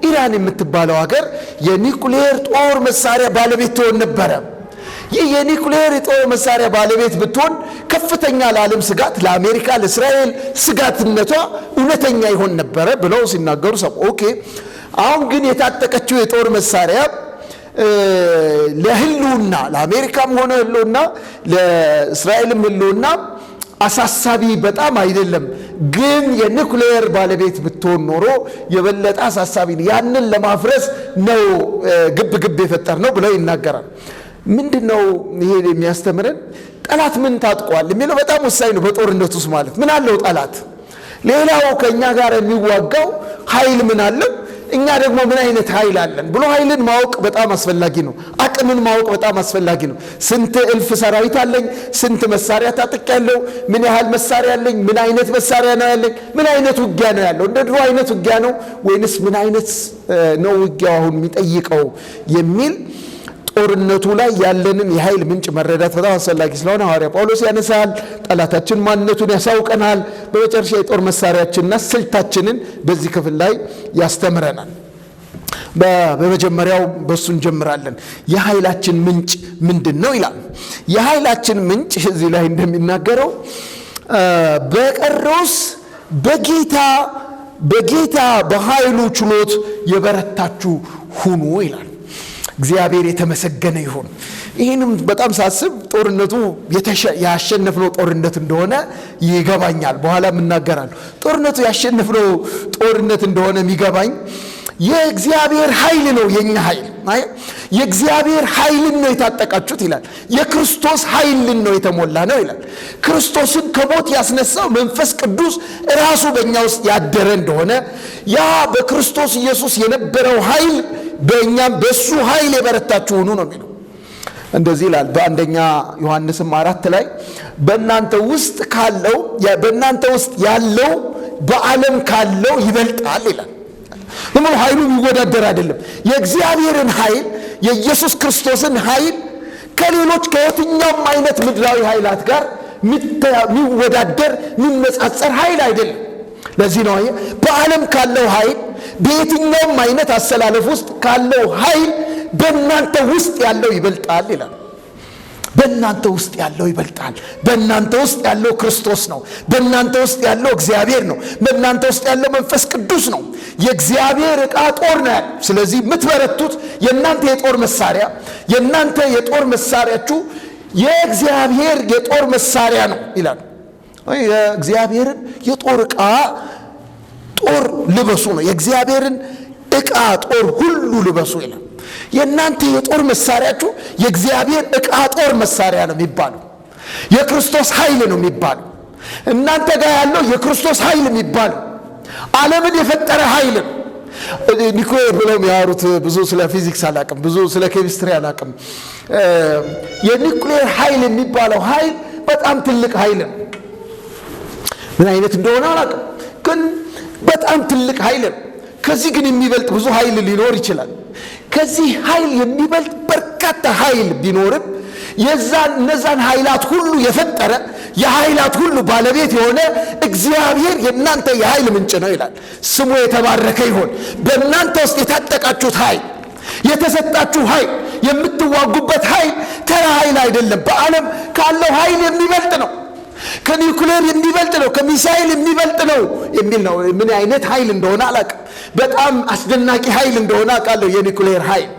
ኢራን የምትባለው ሀገር የኒውክሌር ጦር መሳሪያ ባለቤት ትሆን ነበረ። ይህ የኒውክሌር ጦር መሳሪያ ባለቤት ብትሆን ከፍተኛ ለዓለም ስጋት፣ ለአሜሪካ፣ ለእስራኤል ስጋትነቷ እውነተኛ ይሆን ነበረ ብለው ሲናገሩ ሰው ኦኬ። አሁን ግን የታጠቀችው የጦር መሳሪያ ለህልውና ለአሜሪካም ሆነ ህልውና ለእስራኤልም ህልውና አሳሳቢ በጣም አይደለም። ግን የኒውክሌር ባለቤት ብትሆን ኖሮ የበለጠ አሳሳቢ ነው። ያንን ለማፍረስ ነው ግብ ግብ የፈጠር ነው ብለው ይናገራል። ምንድነው ይሄ የሚያስተምረን? ጠላት ምን ታጥቋል የሚለው በጣም ወሳኝ ነው። በጦርነት ውስጥ ማለት ምን አለው ጠላት? ሌላው ከኛ ጋር የሚዋጋው ኃይል ምን አለው? እኛ ደግሞ ምን አይነት ኃይል አለን ብሎ ኃይልን ማወቅ በጣም አስፈላጊ ነው። አቅምን ማወቅ በጣም አስፈላጊ ነው። ስንት እልፍ ሰራዊት አለኝ? ስንት መሳሪያ ታጥቄያለሁ? ምን ያህል መሳሪያ አለኝ? ምን አይነት መሳሪያ ነው ያለኝ? ምን አይነት ውጊያ ነው ያለው? እንደ ድሮ አይነት ውጊያ ነው ወይንስ ምን አይነት ነው ውጊያው አሁን የሚጠይቀው የሚል ጦርነቱ ላይ ያለንን የኃይል ምንጭ መረዳት በጣም አስፈላጊ ስለሆነ ሐዋርያ ጳውሎስ ያነሳል። ጠላታችን ማንነቱን ያሳውቀናል። በመጨረሻ የጦር መሳሪያችንና ስልታችንን በዚህ ክፍል ላይ ያስተምረናል። በመጀመሪያው በሱ እንጀምራለን። የኃይላችን ምንጭ ምንድን ነው ይላል። የኃይላችን ምንጭ እዚህ ላይ እንደሚናገረው በቀረውስ በጌታ በኃይሉ ችሎት የበረታችሁ ሁኑ ይላል። እግዚአብሔር የተመሰገነ ይሁን። ይህንም በጣም ሳስብ ጦርነቱ ያሸነፍነው ጦርነት እንደሆነ ይገባኛል። በኋላም እናገራለሁ። ጦርነቱ ያሸነፍነው ጦርነት እንደሆነ የሚገባኝ የእግዚአብሔር ኃይል ነው። የኛ ኃይል የእግዚአብሔር ኃይልን ነው የታጠቃችሁት ይላል። የክርስቶስ ኃይልን ነው የተሞላ ነው ይላል። ክርስቶስን ከሞት ያስነሳው መንፈስ ቅዱስ ራሱ በእኛ ውስጥ ያደረ እንደሆነ ያ በክርስቶስ ኢየሱስ የነበረው ኃይል በእኛም በሱ ኃይል የበረታችሁ ሁኑ ነው የሚለው። እንደዚህ ይላል በአንደኛ ዮሐንስም 4 ላይ በእናንተ ውስጥ ያለው በዓለም ካለው ይበልጣል ይላል። ኃይሉ የሚወዳደር አይደለም። የእግዚአብሔርን ኃይል የኢየሱስ ክርስቶስን ኃይል ከሌሎች ከየትኛውም አይነት ምድራዊ ኃይላት ጋር የሚወዳደር የሚነጻጸር ኃይል አይደለም። ለዚህ ነው በዓለም ካለው ኃይል በየትኛውም አይነት አሰላለፍ ውስጥ ካለው ኃይል በእናንተ ውስጥ ያለው ይበልጣል ይላል። በእናንተ ውስጥ ያለው ይበልጣል። በእናንተ ውስጥ ያለው ክርስቶስ ነው። በእናንተ ውስጥ ያለው እግዚአብሔር ነው። በእናንተ ውስጥ ያለው መንፈስ ቅዱስ ነው። የእግዚአብሔር ዕቃ ጦር ነው ያለው። ስለዚህ የምትበረቱት የእናንተ የጦር መሳሪያ የእናንተ የጦር መሳሪያችሁ የእግዚአብሔር የጦር መሳሪያ ነው ይላል። የእግዚአብሔርን የጦር ዕቃ ጦር ልበሱ ነው። የእግዚአብሔርን ዕቃ ጦር ሁሉ ልበሱ ይላል። የእናንተ የጦር መሳሪያችሁ የእግዚአብሔር ዕቃ ጦር መሳሪያ ነው የሚባለው። የክርስቶስ ኃይል ነው የሚባለው። እናንተ ጋር ያለው የክርስቶስ ኃይል የሚባለው ዓለምን የፈጠረ ኃይል ነው። ኒኩሌር ብለው የሚያወሩት ብዙ ስለ ፊዚክስ አላቅም፣ ብዙ ስለ ኬሚስትሪ አላቅም። የኒኩሌር ኃይል የሚባለው ኃይል በጣም ትልቅ ኃይል ነው። ምን አይነት እንደሆነ አላቅም፣ ግን በጣም ትልቅ ኃይል ነው። ከዚህ ግን የሚበልጥ ብዙ ኃይል ሊኖር ይችላል። ከዚህ ኃይል የሚበልጥ በርካታ ኃይል ቢኖርም እነዛን ኃይላት ሁሉ የፈጠረ የኃይላት ሁሉ ባለቤት የሆነ እግዚአብሔር የእናንተ የኃይል ምንጭ ነው ይላል። ስሙ የተባረከ ይሆን። በእናንተ ውስጥ የታጠቃችሁት ኃይል፣ የተሰጣችሁ ኃይል፣ የምትዋጉበት ኃይል ተራ ኃይል አይደለም። በዓለም ካለው ኃይል የሚበልጥ ነው። ከኒውክሌር የሚበልጥ ነው። ከሚሳኤል የሚበልጥ ነው የሚል ነው። ምን አይነት ኃይል እንደሆነ አላውቅም። በጣም አስደናቂ ኃይል እንደሆነ አውቃለሁ። የኒውክሌር ኃይል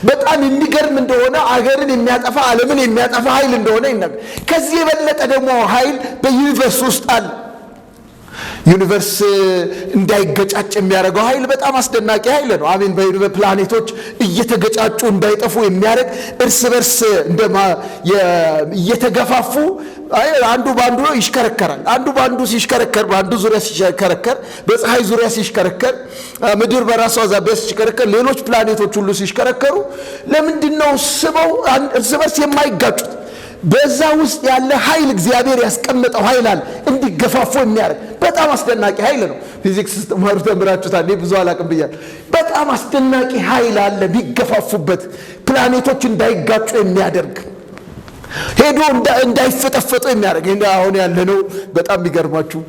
በጣም የሚገርም እንደሆነ፣ አገርን የሚያጠፋ ዓለምን የሚያጠፋ ኃይል እንደሆነ ይናገር። ከዚህ የበለጠ ደግሞ ኃይል በዩኒቨርስ ውስጥ አለ። ዩኒቨርስ እንዳይገጫጭ የሚያደርገው ኃይል በጣም አስደናቂ ኃይል ነው። አሜን። በፕላኔቶች እየተገጫጩ እንዳይጠፉ የሚያደርግ እርስ በርስ እየተገፋፉ አንዱ ባንዱ ይሽከረከራል። አንዱ ባንዱ ሲሽከረከር፣ በአንዱ ዙሪያ ሲሽከረከር፣ በፀሐይ ዙሪያ ሲሽከረከር፣ ምድር በራሷ ዛቢያ ሲሽከረከር፣ ሌሎች ፕላኔቶች ሁሉ ሲሽከረከሩ ለምንድን ነው ስበው እርስ በርስ የማይጋጩት? በዛ ውስጥ ያለ ኃይል እግዚአብሔር ያስቀመጠው ኃይል አለ እንዲገፋፉ የሚያደርግ በጣም አስደናቂ ኃይል ነው። ፊዚክስ ስትማሩ ተምራችሁታል። እኔ ብዙ አላቅም ብያለሁ። በጣም አስደናቂ ኃይል አለ ቢገፋፉበት ፕላኔቶች እንዳይጋጩ የሚያደርግ ሄዶ እንዳይፈጠፈጡ የሚያደርግ። አሁን ያለነው በጣም የሚገርማችሁ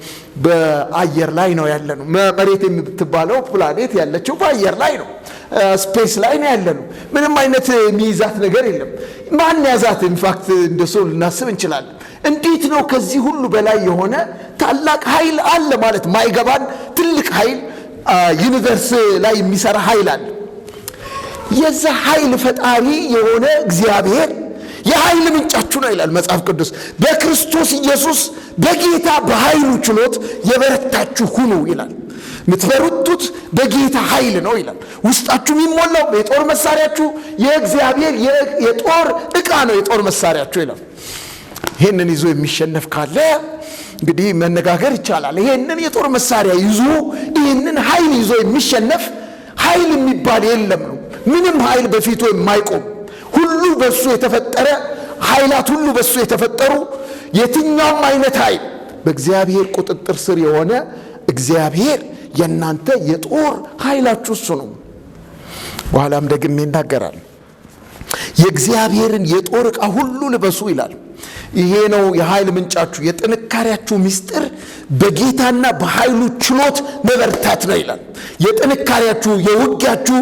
በአየር ላይ ነው ያለነው። መሬት የምትባለው ፕላኔት ያለችው በአየር ላይ ነው። ስፔስ ላይ ነው ያለነው። ምንም አይነት የሚይዛት ነገር የለም። ማን ያዛት? ኢንፋክት እንደሱ ልናስብ እንችላለን። እንዴት ነው ከዚህ ሁሉ በላይ የሆነ ታላቅ ኃይል አለ ማለት ማይገባን ትልቅ ኃይል ዩኒቨርስ ላይ የሚሰራ ኃይል አለ። የዛ ኃይል ፈጣሪ የሆነ እግዚአብሔር የኃይል ምንጫችሁ ነው ይላል መጽሐፍ ቅዱስ። በክርስቶስ ኢየሱስ በጌታ በኃይሉ ችሎት የበረታችሁ ሁኑ ይላል። የምትበረቱት በጌታ ኃይል ነው ይላል። ውስጣችሁ የሚሞላው የጦር መሳሪያችሁ የእግዚአብሔር የጦር ዕቃ ነው፣ የጦር መሳሪያችሁ ይላል። ይሄንን ይዞ የሚሸነፍ ካለ እንግዲህ መነጋገር ይቻላል። ይሄንን የጦር መሳሪያ ይዞ ይሄንን ኃይል ይዞ የሚሸነፍ ኃይል የሚባል የለም ነው። ምንም ኃይል በፊቱ የማይቆም ሁሉ በሱ የተፈጠረ ኃይላት ሁሉ በሱ የተፈጠሩ የትኛውም አይነት ኃይል በእግዚአብሔር ቁጥጥር ስር የሆነ እግዚአብሔር የእናንተ የጦር ኃይላችሁ እሱ ነው። በኋላም ደግሜ ይናገራል። የእግዚአብሔርን የጦር ዕቃ ሁሉ ልበሱ ይላል። ይሄ ነው የኃይል ምንጫችሁ፣ የጥንካሬያችሁ ምስጢር በጌታና በኃይሉ ችሎት መበርታት ነው ይላል። የጥንካሬያችሁ የውጊያችሁ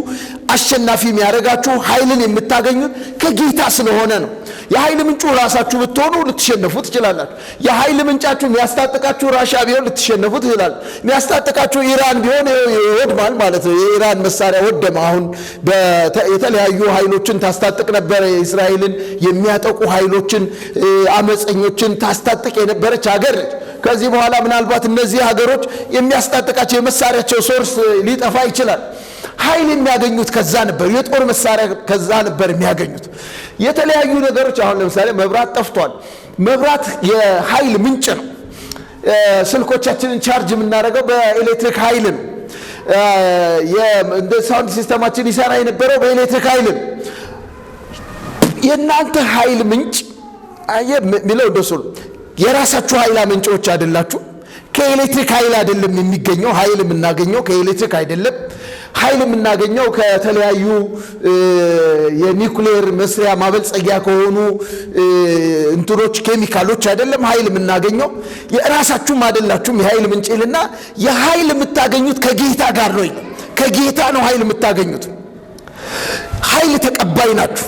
አሸናፊ የሚያደርጋችሁ ኃይልን የምታገኙት ከጌታ ስለሆነ ነው። የኃይል ምንጩ ራሳችሁ ብትሆኑ ልትሸነፉ ትችላላችሁ። የኃይል ምንጫችሁ የሚያስታጥቃችሁ ራሻ ቢሆን ልትሸነፉ ትችላላችሁ። የሚያስታጥቃችሁ ኢራን ቢሆን ይወድማል ማለት ነው። የኢራን መሳሪያ ወደመ። አሁን የተለያዩ ኃይሎችን ታስታጥቅ ነበር። እስራኤልን የሚያጠቁ ኃይሎችን፣ አመፀኞችን ታስታጥቅ የነበረች ሀገር ነች። ከዚህ በኋላ ምናልባት እነዚህ ሀገሮች የሚያስታጥቃቸው የመሳሪያቸው ሶርስ ሊጠፋ ይችላል። ኃይል የሚያገኙት ከዛ ነበር። የጦር መሳሪያ ከዛ ነበር የሚያገኙት። የተለያዩ ነገሮች አሁን ለምሳሌ መብራት ጠፍቷል። መብራት የኃይል ምንጭ ነው። ስልኮቻችንን ቻርጅ የምናደርገው በኤሌክትሪክ ኃይል ነው። እንደ ሳውንድ ሲስተማችን ይሰራ የነበረው በኤሌክትሪክ ኃይል ነው። የእናንተ ኃይል ምንጭ ሚለው እንደሱ ነው። የራሳችሁ ኃይል ምንጮች አይደላችሁ። ከኤሌክትሪክ ኃይል አይደለም የሚገኘው። ኃይል የምናገኘው ከኤሌክትሪክ አይደለም። ኃይል የምናገኘው ከተለያዩ የኒውክሌር መስሪያ ማበልጸጊያ ከሆኑ እንትኖች ኬሚካሎች አይደለም ኃይል የምናገኘው። የራሳችሁም አይደላችሁም የኃይል ምንጭልና የኃይል የምታገኙት ከጌታ ጋር ነው። ከጌታ ነው ኃይል የምታገኙት። ኃይል ተቀባይ ናችሁ።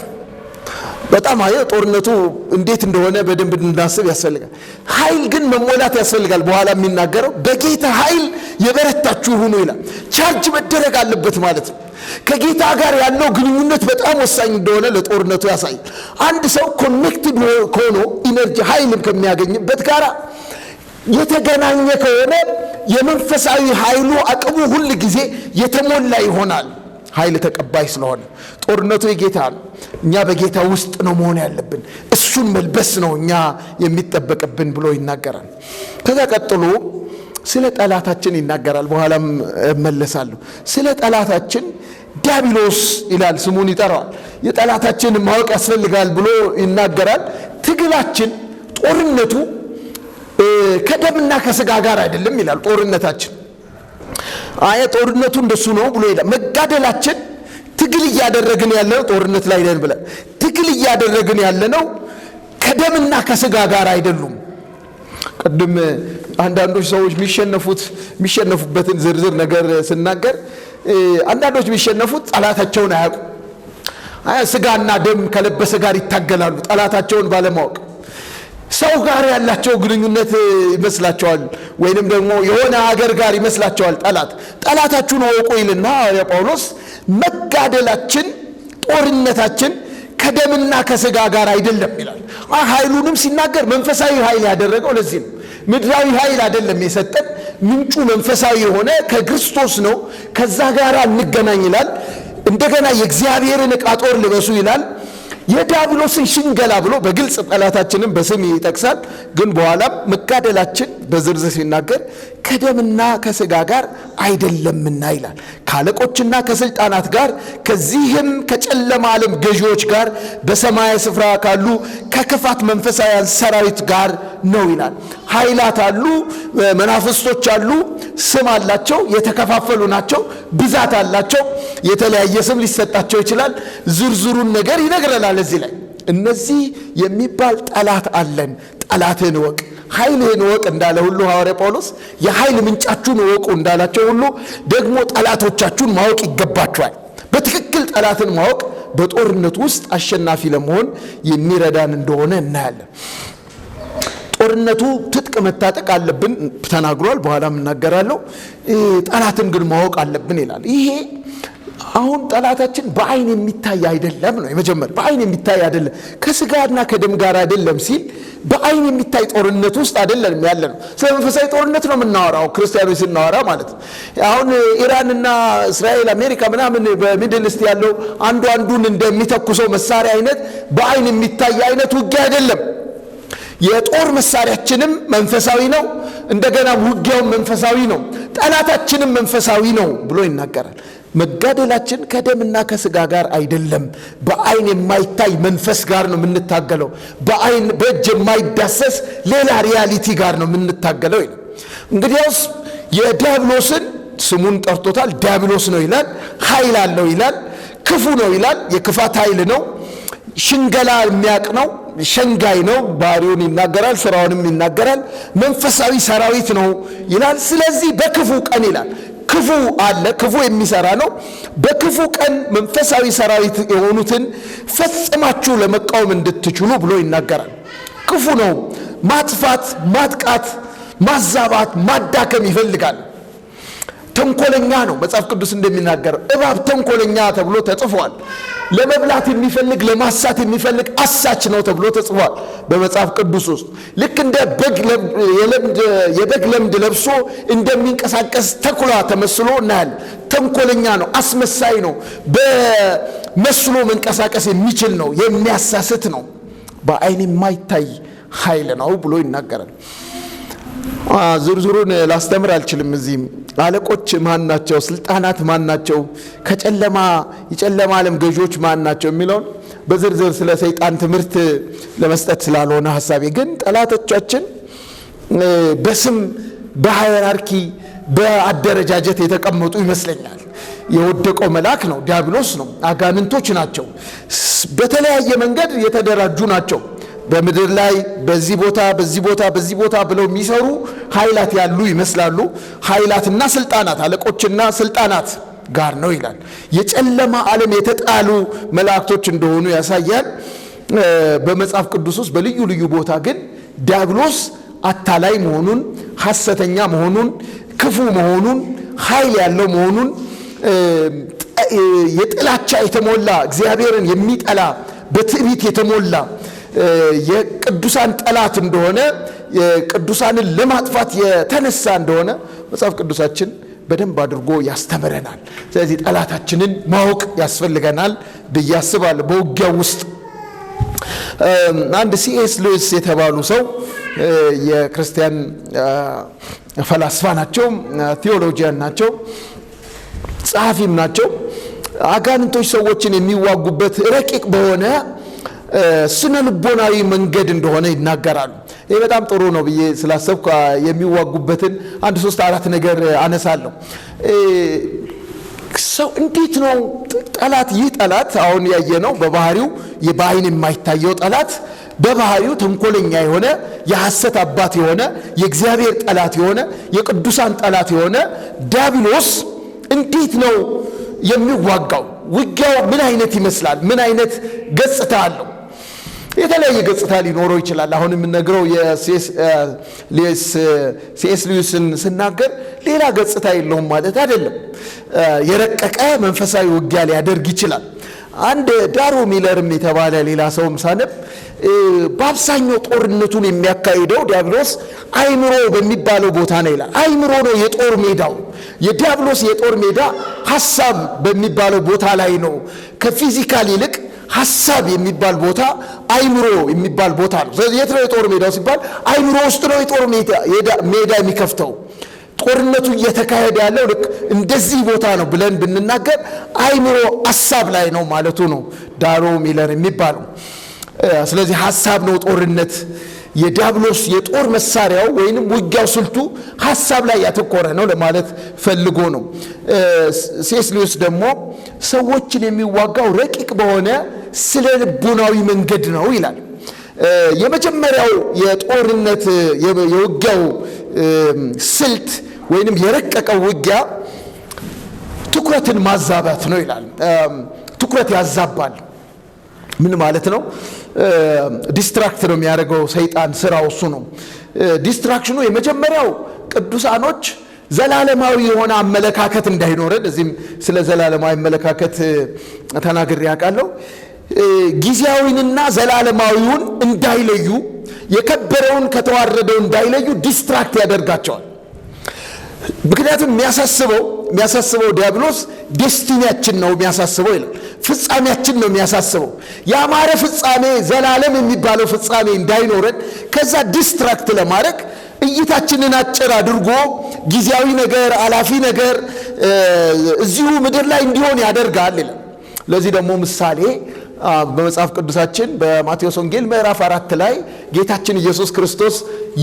በጣም ጦርነቱ እንዴት እንደሆነ በደንብ እንድናስብ ያስፈልጋል። ኃይል ግን መሞላት ያስፈልጋል። በኋላ የሚናገረው በጌታ ኃይል የበረታችሁ ሁኑ ይላል። ቻርጅ መደረግ አለበት ማለት ነው። ከጌታ ጋር ያለው ግንኙነት በጣም ወሳኝ እንደሆነ ለጦርነቱ ያሳያል። አንድ ሰው ኮኔክትድ ሆኖ ኢነርጂ ኃይልን ከሚያገኝበት ጋር የተገናኘ ከሆነ የመንፈሳዊ ኃይሉ አቅሙ ሁል ጊዜ የተሞላ ይሆናል። ኃይል ተቀባይ ስለሆነ ጦርነቱ የጌታ ነው። እኛ በጌታ ውስጥ ነው መሆን ያለብን። እሱን መልበስ ነው እኛ የሚጠበቅብን ብሎ ይናገራል። ከዛ ቀጥሎ ስለ ጠላታችን ይናገራል። በኋላም እመለሳለሁ። ስለ ጠላታችን ዲያብሎስ ይላል፣ ስሙን ይጠራዋል። የጠላታችን ማወቅ ያስፈልጋል ብሎ ይናገራል። ትግላችን፣ ጦርነቱ ከደምና ከስጋ ጋር አይደለም ይላል። ጦርነቱ እንደሱ ነው ብሎ ይላል። መጋደላችን ትግል እያደረግን ያለነው ጦርነት ላይ ነን ብለን ትግል እያደረግን ያለነው ከደምና ከስጋ ጋር አይደሉም። ቅድም አንዳንዶች ሰዎች የሚሸነፉበትን ዝርዝር ነገር ስናገር አንዳንዶች የሚሸነፉት ጠላታቸውን አያውቁ። ስጋና ደም ከለበሰ ጋር ይታገላሉ ጠላታቸውን ባለማወቅ። ሰው ጋር ያላቸው ግንኙነት ይመስላቸዋል፣ ወይንም ደግሞ የሆነ ሀገር ጋር ይመስላቸዋል። ጠላታችሁን አውቁ ይልና ጳውሎስ መጋደላችን፣ ጦርነታችን ከደምና ከስጋ ጋር አይደለም ይላል። ኃይሉንም ሲናገር መንፈሳዊ ኃይል ያደረገው ለዚህ ነው። ምድራዊ ኃይል አይደለም የሰጠን፣ ምንጩ መንፈሳዊ የሆነ ከክርስቶስ ነው። ከዛ ጋር እንገናኝ ይላል። እንደገና የእግዚአብሔርን ዕቃ ጦር ልበሱ ይላል። የዲያብሎስን ሽንገላ ብሎ በግልጽ ጠላታችንን በስም ይጠቅሳል። ግን በኋላም መጋደላችን በዝርዝር ሲናገር ከደምና ከስጋ ጋር አይደለምና ይላል። ከአለቆችና ከስልጣናት ጋር፣ ከዚህም ከጨለማ ዓለም ገዢዎች ጋር፣ በሰማያዊ ስፍራ ካሉ ከክፋት መንፈሳውያን ሰራዊት ጋር ነው ይላል። ኃይላት አሉ፣ መናፍስቶች አሉ፣ ስም አላቸው፣ የተከፋፈሉ ናቸው፣ ብዛት አላቸው፣ የተለያየ ስም ሊሰጣቸው ይችላል። ዝርዝሩን ነገር ይነግረናል እዚህ ላይ። እነዚህ የሚባል ጠላት አለን። ጠላትህን እወቅ፣ ኃይልህን እወቅ እንዳለ ሁሉ ሐዋርያ ጳውሎስ የኃይል ምንጫችሁን እወቁ እንዳላቸው ሁሉ ደግሞ ጠላቶቻችሁን ማወቅ ይገባችኋል። በትክክል ጠላትን ማወቅ በጦርነት ውስጥ አሸናፊ ለመሆን የሚረዳን እንደሆነ እናያለን። ጦርነቱ ትጥቅ መታጠቅ አለብን ተናግሯል። በኋላም እናገራለሁ። ጠላትን ግን ማወቅ አለብን ይላል። ይሄ አሁን ጠላታችን በአይን የሚታይ አይደለም ነው። የመጀመሪያ በአይን የሚታይ አይደለም፣ ከስጋና ከደም ጋር አይደለም ሲል በአይን የሚታይ ጦርነት ውስጥ አይደለም ያለ ነው። ስለ መንፈሳዊ ጦርነት ነው የምናወራው ክርስቲያኖች ስናወራ ማለት ነው። አሁን ኢራንና እስራኤል፣ አሜሪካ ምናምን በሚድል ኢስት ያለው አንዱን እንደሚተኩሰው መሳሪያ አይነት በአይን የሚታይ አይነት ውጊያ አይደለም። የጦር መሳሪያችንም መንፈሳዊ ነው፣ እንደገና ውጊያውም መንፈሳዊ ነው፣ ጠላታችንም መንፈሳዊ ነው ብሎ ይናገራል። መጋደላችን ከደምና ከስጋ ጋር አይደለም፣ በአይን የማይታይ መንፈስ ጋር ነው የምንታገለው። በአይን በእጅ የማይዳሰስ ሌላ ሪያሊቲ ጋር ነው የምንታገለው ይላል። እንግዲያውስ የዲያብሎስን ስሙን ጠርቶታል። ዲያብሎስ ነው ይላል፣ ኃይል አለው ይላል፣ ክፉ ነው ይላል፣ የክፋት ኃይል ነው፣ ሽንገላ የሚያቅ ነው፣ ሸንጋይ ነው፣ ባህሪውን ይናገራል፣ ስራውንም ይናገራል፣ መንፈሳዊ ሰራዊት ነው ይላል። ስለዚህ በክፉ ቀን ይላል ክፉ አለ፣ ክፉ የሚሰራ ነው። በክፉ ቀን መንፈሳዊ ሰራዊት የሆኑትን ፈጽማችሁ ለመቃወም እንድትችሉ ብሎ ይናገራል። ክፉ ነው፣ ማጥፋት፣ ማጥቃት፣ ማዛባት፣ ማዳከም ይፈልጋል። ተንኮለኛ ነው። መጽሐፍ ቅዱስ እንደሚናገር እባብ ተንኮለኛ ተብሎ ተጽፏል። ለመብላት የሚፈልግ ለማሳት የሚፈልግ አሳች ነው ተብሎ ተጽፏል በመጽሐፍ ቅዱስ ውስጥ። ልክ እንደ የበግ ለምድ ለብሶ እንደሚንቀሳቀስ ተኩላ ተመስሎ እናያለን። ተንኮለኛ ነው፣ አስመሳይ ነው፣ በመስሎ መንቀሳቀስ የሚችል ነው፣ የሚያሳስት ነው፣ በአይን የማይታይ ኃይል ነው ብሎ ይናገራል። ዝርዝሩን ላስተምር አልችልም። እዚህም አለቆች ማን ናቸው፣ ስልጣናት ማን ናቸው፣ የጨለማ ዓለም ገዢዎች ማን ናቸው የሚለውን በዝርዝር ስለ ሰይጣን ትምህርት ለመስጠት ስላልሆነ ሐሳቤ ግን ጠላቶቻችን በስም በሃይራርኪ በአደረጃጀት የተቀመጡ ይመስለኛል። የወደቀው መልአክ ነው፣ ዲያብሎስ ነው። አጋንንቶች ናቸው። በተለያየ መንገድ የተደራጁ ናቸው። በምድር ላይ በዚህ ቦታ በዚህ ቦታ በዚህ ቦታ ብለው የሚሰሩ ኃይላት ያሉ ይመስላሉ። ኃይላትና ስልጣናት፣ አለቆችና ስልጣናት ጋር ነው ይላል። የጨለማ ዓለም የተጣሉ መላእክቶች እንደሆኑ ያሳያል። በመጽሐፍ ቅዱስ ውስጥ በልዩ ልዩ ቦታ ግን ዲያብሎስ አታላይ መሆኑን፣ ሐሰተኛ መሆኑን፣ ክፉ መሆኑን፣ ኃይል ያለው መሆኑን፣ የጥላቻ የተሞላ እግዚአብሔርን የሚጠላ በትዕቢት የተሞላ የቅዱሳን ጠላት እንደሆነ፣ ቅዱሳንን ለማጥፋት የተነሳ እንደሆነ መጽሐፍ ቅዱሳችን በደንብ አድርጎ ያስተምረናል። ስለዚህ ጠላታችንን ማወቅ ያስፈልገናል ብዬ አስባለሁ። በውጊያው ውስጥ አንድ C.S. ሉዊስ የተባሉ ሰው የክርስቲያን ፈላስፋ ናቸው፣ ቴዎሎጂያን ናቸው፣ ጸሐፊም ናቸው። አጋንንቶች ሰዎችን የሚዋጉበት ረቂቅ በሆነ ስነ ልቦናዊ መንገድ እንደሆነ ይናገራሉ። ይህ በጣም ጥሩ ነው ብዬ ስላሰብኩ የሚዋጉበትን 1 3 4 ነገር አነሳለሁ። ሰው እንዴት ነው ጠላት? ይህ ጠላት አሁን ያየነው በባህሪው በዓይን የማይታየው ጠላት በባህሪው ተንኮለኛ የሆነ የሐሰት አባት የሆነ የእግዚአብሔር ጠላት የሆነ የቅዱሳን ጠላት የሆነ ዲያብሎስ እንዴት ነው የሚዋጋው? ውጊያው ምን አይነት ይመስላል? ምን አይነት ገጽታ አለው? የተለያየ ገጽታ ሊኖረው ይችላል። አሁን የምነግረው C.S. ሉዊስን ስናገር ሌላ ገጽታ የለውም ማለት አይደለም። የረቀቀ መንፈሳዊ ውጊያ ሊያደርግ ይችላል። አንድ ዳሮ ሚለርም የተባለ ሌላ ሰውም ሳነብ በአብዛኛው ጦርነቱን የሚያካሂደው ዲያብሎስ አይምሮ በሚባለው ቦታ ነው ይላል። አይምሮ ነው የጦር ሜዳው። የዲያብሎስ የጦር ሜዳ ሐሳብ በሚባለው ቦታ ላይ ነው። ከፊዚካል ይልቅ ሐሳብ የሚባል ቦታ፣ አይምሮ የሚባል ቦታ ነው። ስለዚህ የት ነው የጦር ሜዳው ሲባል አይምሮ ውስጥ ነው የጦር ሜዳ የሚከፍተው። ጦርነቱ እየተካሄደ ያለው ልክ እንደዚህ ቦታ ነው ብለን ብንናገር አይምሮ ሐሳብ ላይ ነው ማለቱ ነው ዳሮ ሚለር የሚባለው። ስለዚህ ሐሳብ ነው ጦርነት። የዲያብሎስ የጦር መሳሪያው ወይንም ውጊያው ስልቱ ሐሳብ ላይ ያተኮረ ነው ለማለት ፈልጎ ነው። C.S. ሉዊስ ደግሞ ሰዎችን የሚዋጋው ረቂቅ በሆነ ስለ ልቡናዊ መንገድ ነው ይላል። የመጀመሪያው የጦርነት የውጊያው ስልት ወይንም የረቀቀው ውጊያ ትኩረትን ማዛባት ነው ይላል። ትኩረት ያዛባል። ምን ማለት ነው? ዲስትራክት ነው የሚያደርገው ሰይጣን። ስራው እሱ ነው። ዲስትራክሽኑ የመጀመሪያው ቅዱሳኖች ዘላለማዊ የሆነ አመለካከት እንዳይኖረን፣ እዚህም ስለ ዘላለማዊ አመለካከት ተናግሬ ያውቃለሁ። ጊዜያዊንና ዘላለማዊውን እንዳይለዩ፣ የከበረውን ከተዋረደው እንዳይለዩ ዲስትራክት ያደርጋቸዋል። ምክንያቱም የሚያሳስበው ዲያብሎስ ዴስቲኒያችን ነው የሚያሳስበው ይላል። ፍጻሜያችን ነው የሚያሳስበው። ያማረ ፍጻሜ ዘላለም የሚባለው ፍጻሜ እንዳይኖረን ከዛ ዲስትራክት ለማድረግ እይታችንን አጭር አድርጎ ጊዜያዊ ነገር፣ አላፊ ነገር እዚሁ ምድር ላይ እንዲሆን ያደርጋል ይላል። ለዚህ ደግሞ ምሳሌ በመጽሐፍ ቅዱሳችን በማቴዎስ ወንጌል ምዕራፍ 4 ላይ ጌታችን ኢየሱስ ክርስቶስ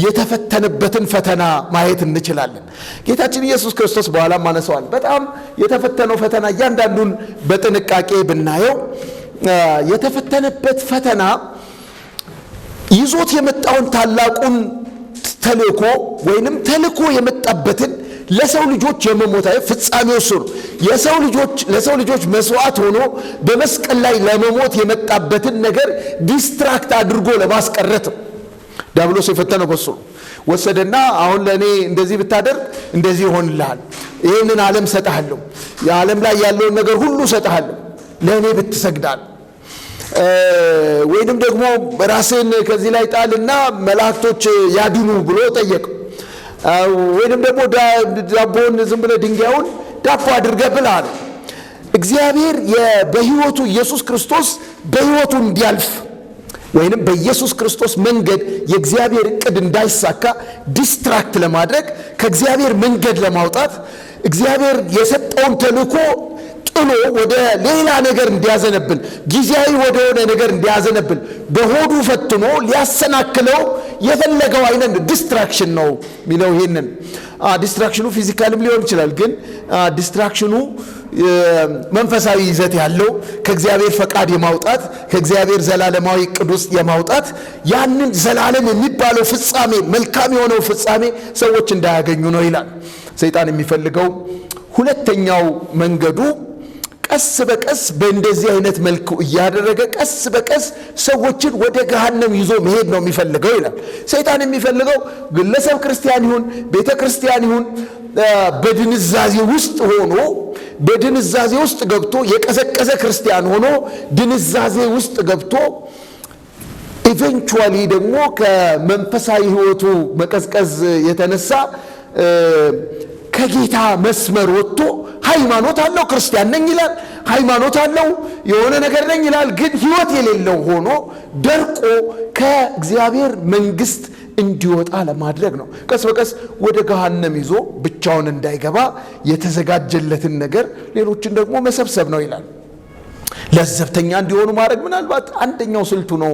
የተፈተነበትን ፈተና ማየት እንችላለን። ጌታችን ኢየሱስ ክርስቶስ በኋላ ማነሳዋል። በጣም የተፈተነው ፈተና እያንዳንዱን በጥንቃቄ ብናየው የተፈተነበት ፈተና ይዞት የመጣውን ታላቁን ተልእኮ ወይንም ተልእኮ የመጣበትን ለሰው ልጆች የመሞት ፍጻሜው እሱ ነው። ለሰው ልጆች መስዋዕት ሆኖ በመስቀል ላይ ለመሞት የመጣበትን ነገር ዲስትራክት አድርጎ ለማስቀረት ዲያብሎስ የፈተነው በሱ ነው። ወሰደና አሁን ለእኔ እንደዚህ ብታደርግ እንደዚህ ይሆንልሃል፣ ይህንን ዓለም ሰጥሃለሁ፣ የዓለም ላይ ያለውን ነገር ሁሉ ሰጥሃለሁ፣ ለእኔ ብትሰግዳል ወይንም ደግሞ ራስን ከዚህ ላይ ጣልና መላእክቶች ያድኑ ብሎ ጠየቀው። ወይንም ደግሞ ዳቦን ዝም ብለህ ድንጋዩን ዳቦ አድርገህ ብላ አለ። እግዚአብሔር በሕይወቱ ኢየሱስ ክርስቶስ በሕይወቱ እንዲያልፍ ወይንም በኢየሱስ ክርስቶስ መንገድ የእግዚአብሔር ዕቅድ እንዳይሳካ ዲስትራክት ለማድረግ ከእግዚአብሔር መንገድ ለማውጣት እግዚአብሔር የሰጠውን ተልእኮ ጥሎ ወደ ሌላ ነገር እንዲያዘነብል ጊዜያዊ ወደ ሆነ ነገር እንዲያዘነብል በሆዱ ፈትኖ ሊያሰናክለው የፈለገው አይነት ዲስትራክሽን ነው የሚለው። ይሄንን ዲስትራክሽኑ ፊዚካልም ሊሆን ይችላል፣ ግን ዲስትራክሽኑ መንፈሳዊ ይዘት ያለው ከእግዚአብሔር ፈቃድ የማውጣት ከእግዚአብሔር ዘላለማዊ እቅድ ውስጥ የማውጣት ያንን ዘላለም የሚባለው ፍጻሜ መልካም የሆነው ፍጻሜ ሰዎች እንዳያገኙ ነው ይላል። ሰይጣን የሚፈልገው ሁለተኛው መንገዱ ቀስ በቀስ በእንደዚህ አይነት መልኩ እያደረገ ቀስ በቀስ ሰዎችን ወደ ገሃነም ይዞ መሄድ ነው የሚፈልገው ይላል። ሰይጣን የሚፈልገው ግለሰብ ክርስቲያን ይሁን ቤተ ክርስቲያን ይሁን በድንዛዜ ውስጥ ሆኖ በድንዛዜ ውስጥ ገብቶ የቀዘቀዘ ክርስቲያን ሆኖ ድንዛዜ ውስጥ ገብቶ ኢቨንቹዋሊ ደግሞ ከመንፈሳዊ ሕይወቱ መቀዝቀዝ የተነሳ ከጌታ መስመር ወጥቶ ሃይማኖት አለው ክርስቲያን ነኝ ይላል፣ ሃይማኖት አለው የሆነ ነገር ነኝ ይላል፣ ግን ሕይወት የሌለው ሆኖ ደርቆ ከእግዚአብሔር መንግስት እንዲወጣ ለማድረግ ነው። ቀስ በቀስ ወደ ገሃነም ይዞ ብቻውን እንዳይገባ የተዘጋጀለትን ነገር ሌሎችን ደግሞ መሰብሰብ ነው ይላል። ለዘብተኛ እንዲሆኑ ማድረግ ምናልባት አንደኛው ስልቱ ነው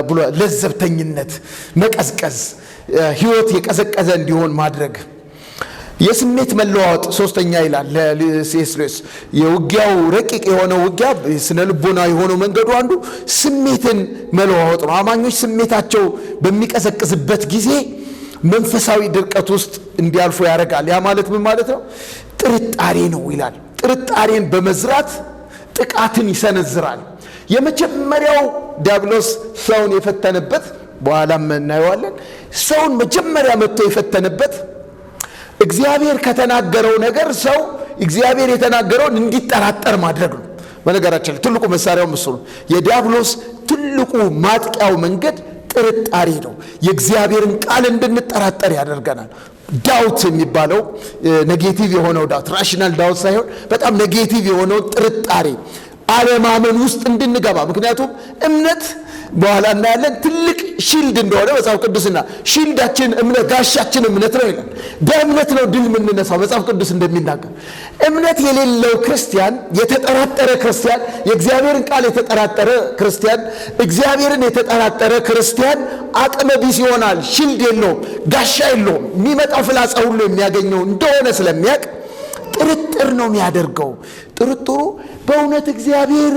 ብሎ ለዘብተኝነት መቀዝቀዝ፣ ሕይወት የቀዘቀዘ እንዲሆን ማድረግ። የስሜት መለዋወጥ ሶስተኛ ይላል ለሲኤስ ሉዊስ። የውጊያው ረቂቅ የሆነው ውጊያ ስነ ልቦና የሆነው መንገዱ አንዱ ስሜትን መለዋወጥ ነው። አማኞች ስሜታቸው በሚቀዘቅዝበት ጊዜ መንፈሳዊ ድርቀት ውስጥ እንዲያልፉ ያደርጋል። ያ ማለት ምን ማለት ነው? ጥርጣሬ ነው ይላል። ጥርጣሬን በመዝራት ጥቃትን ይሰነዝራል። የመጀመሪያው ዲያብሎስ ሰውን የፈተነበት በኋላም እናየዋለን። ሰውን መጀመሪያ መጥቶ የፈተነበት እግዚአብሔር ከተናገረው ነገር ሰው እግዚአብሔር የተናገረውን እንዲጠራጠር ማድረግ ነው። በነገራችን ትልቁ መሳሪያው እሱ ነው። የዲያብሎስ ትልቁ ማጥቂያው መንገድ ጥርጣሬ ነው። የእግዚአብሔርን ቃል እንድንጠራጠር ያደርገናል። ዳውት የሚባለው ኔጌቲቭ የሆነው ዳውት፣ ራሽናል ዳውት ሳይሆን በጣም ኔጌቲቭ የሆነው ጥርጣሬ አለማመን ውስጥ እንድንገባ። ምክንያቱም እምነት በኋላ እናያለን ትልቅ ሺልድ እንደሆነ መጽሐፍ ቅዱስና ሺልዳችን እምነት ጋሻችን እምነት ነው ይላል። በእምነት ነው ድል የምንነሳው መጽሐፍ ቅዱስ እንደሚናገር። እምነት የሌለው ክርስቲያን፣ የተጠራጠረ ክርስቲያን፣ የእግዚአብሔርን ቃል የተጠራጠረ ክርስቲያን፣ እግዚአብሔርን የተጠራጠረ ክርስቲያን አቅመ ቢስ ይሆናል። ሺልድ የለውም፣ ጋሻ የለውም። የሚመጣው ፍላጻ ሁሉ የሚያገኘው እንደሆነ ስለሚያውቅ ጥርጥር ነው የሚያደርገው። ጥርጥሩ በእውነት እግዚአብሔር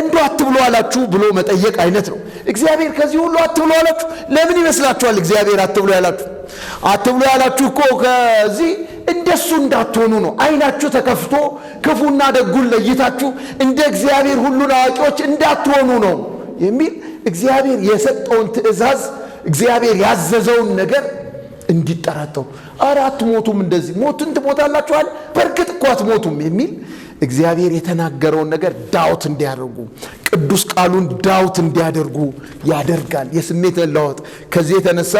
እንዶ አትብሎ አላችሁ ብሎ መጠየቅ አይነት ነው። እግዚአብሔር ከዚህ ሁሉ አትብሎ አላችሁ? ለምን ይመስላችኋል እግዚአብሔር አትብሎ ያላችሁ? አትብሎ ያላችሁ እኮ ከዚህ እንደሱ እንዳትሆኑ ነው። አይናችሁ ተከፍቶ ክፉና ደጉን ለይታችሁ እንደ እግዚአብሔር ሁሉን አዋቂዎች እንዳትሆኑ ነው የሚል እግዚአብሔር የሰጠውን ትእዛዝ እግዚአብሔር ያዘዘውን ነገር እንዲጠራጠሩ። ኧረ አትሞቱም፣ እንደዚህ ሞትን ትሞታላችሁ አለ። በእርግጥ እኮ አትሞቱም የሚል እግዚአብሔር የተናገረውን ነገር ዳውት እንዲያደርጉ ቅዱስ ቃሉን ዳውት እንዲያደርጉ ያደርጋል። የስሜት መለዋወጥ ከዚህ የተነሳ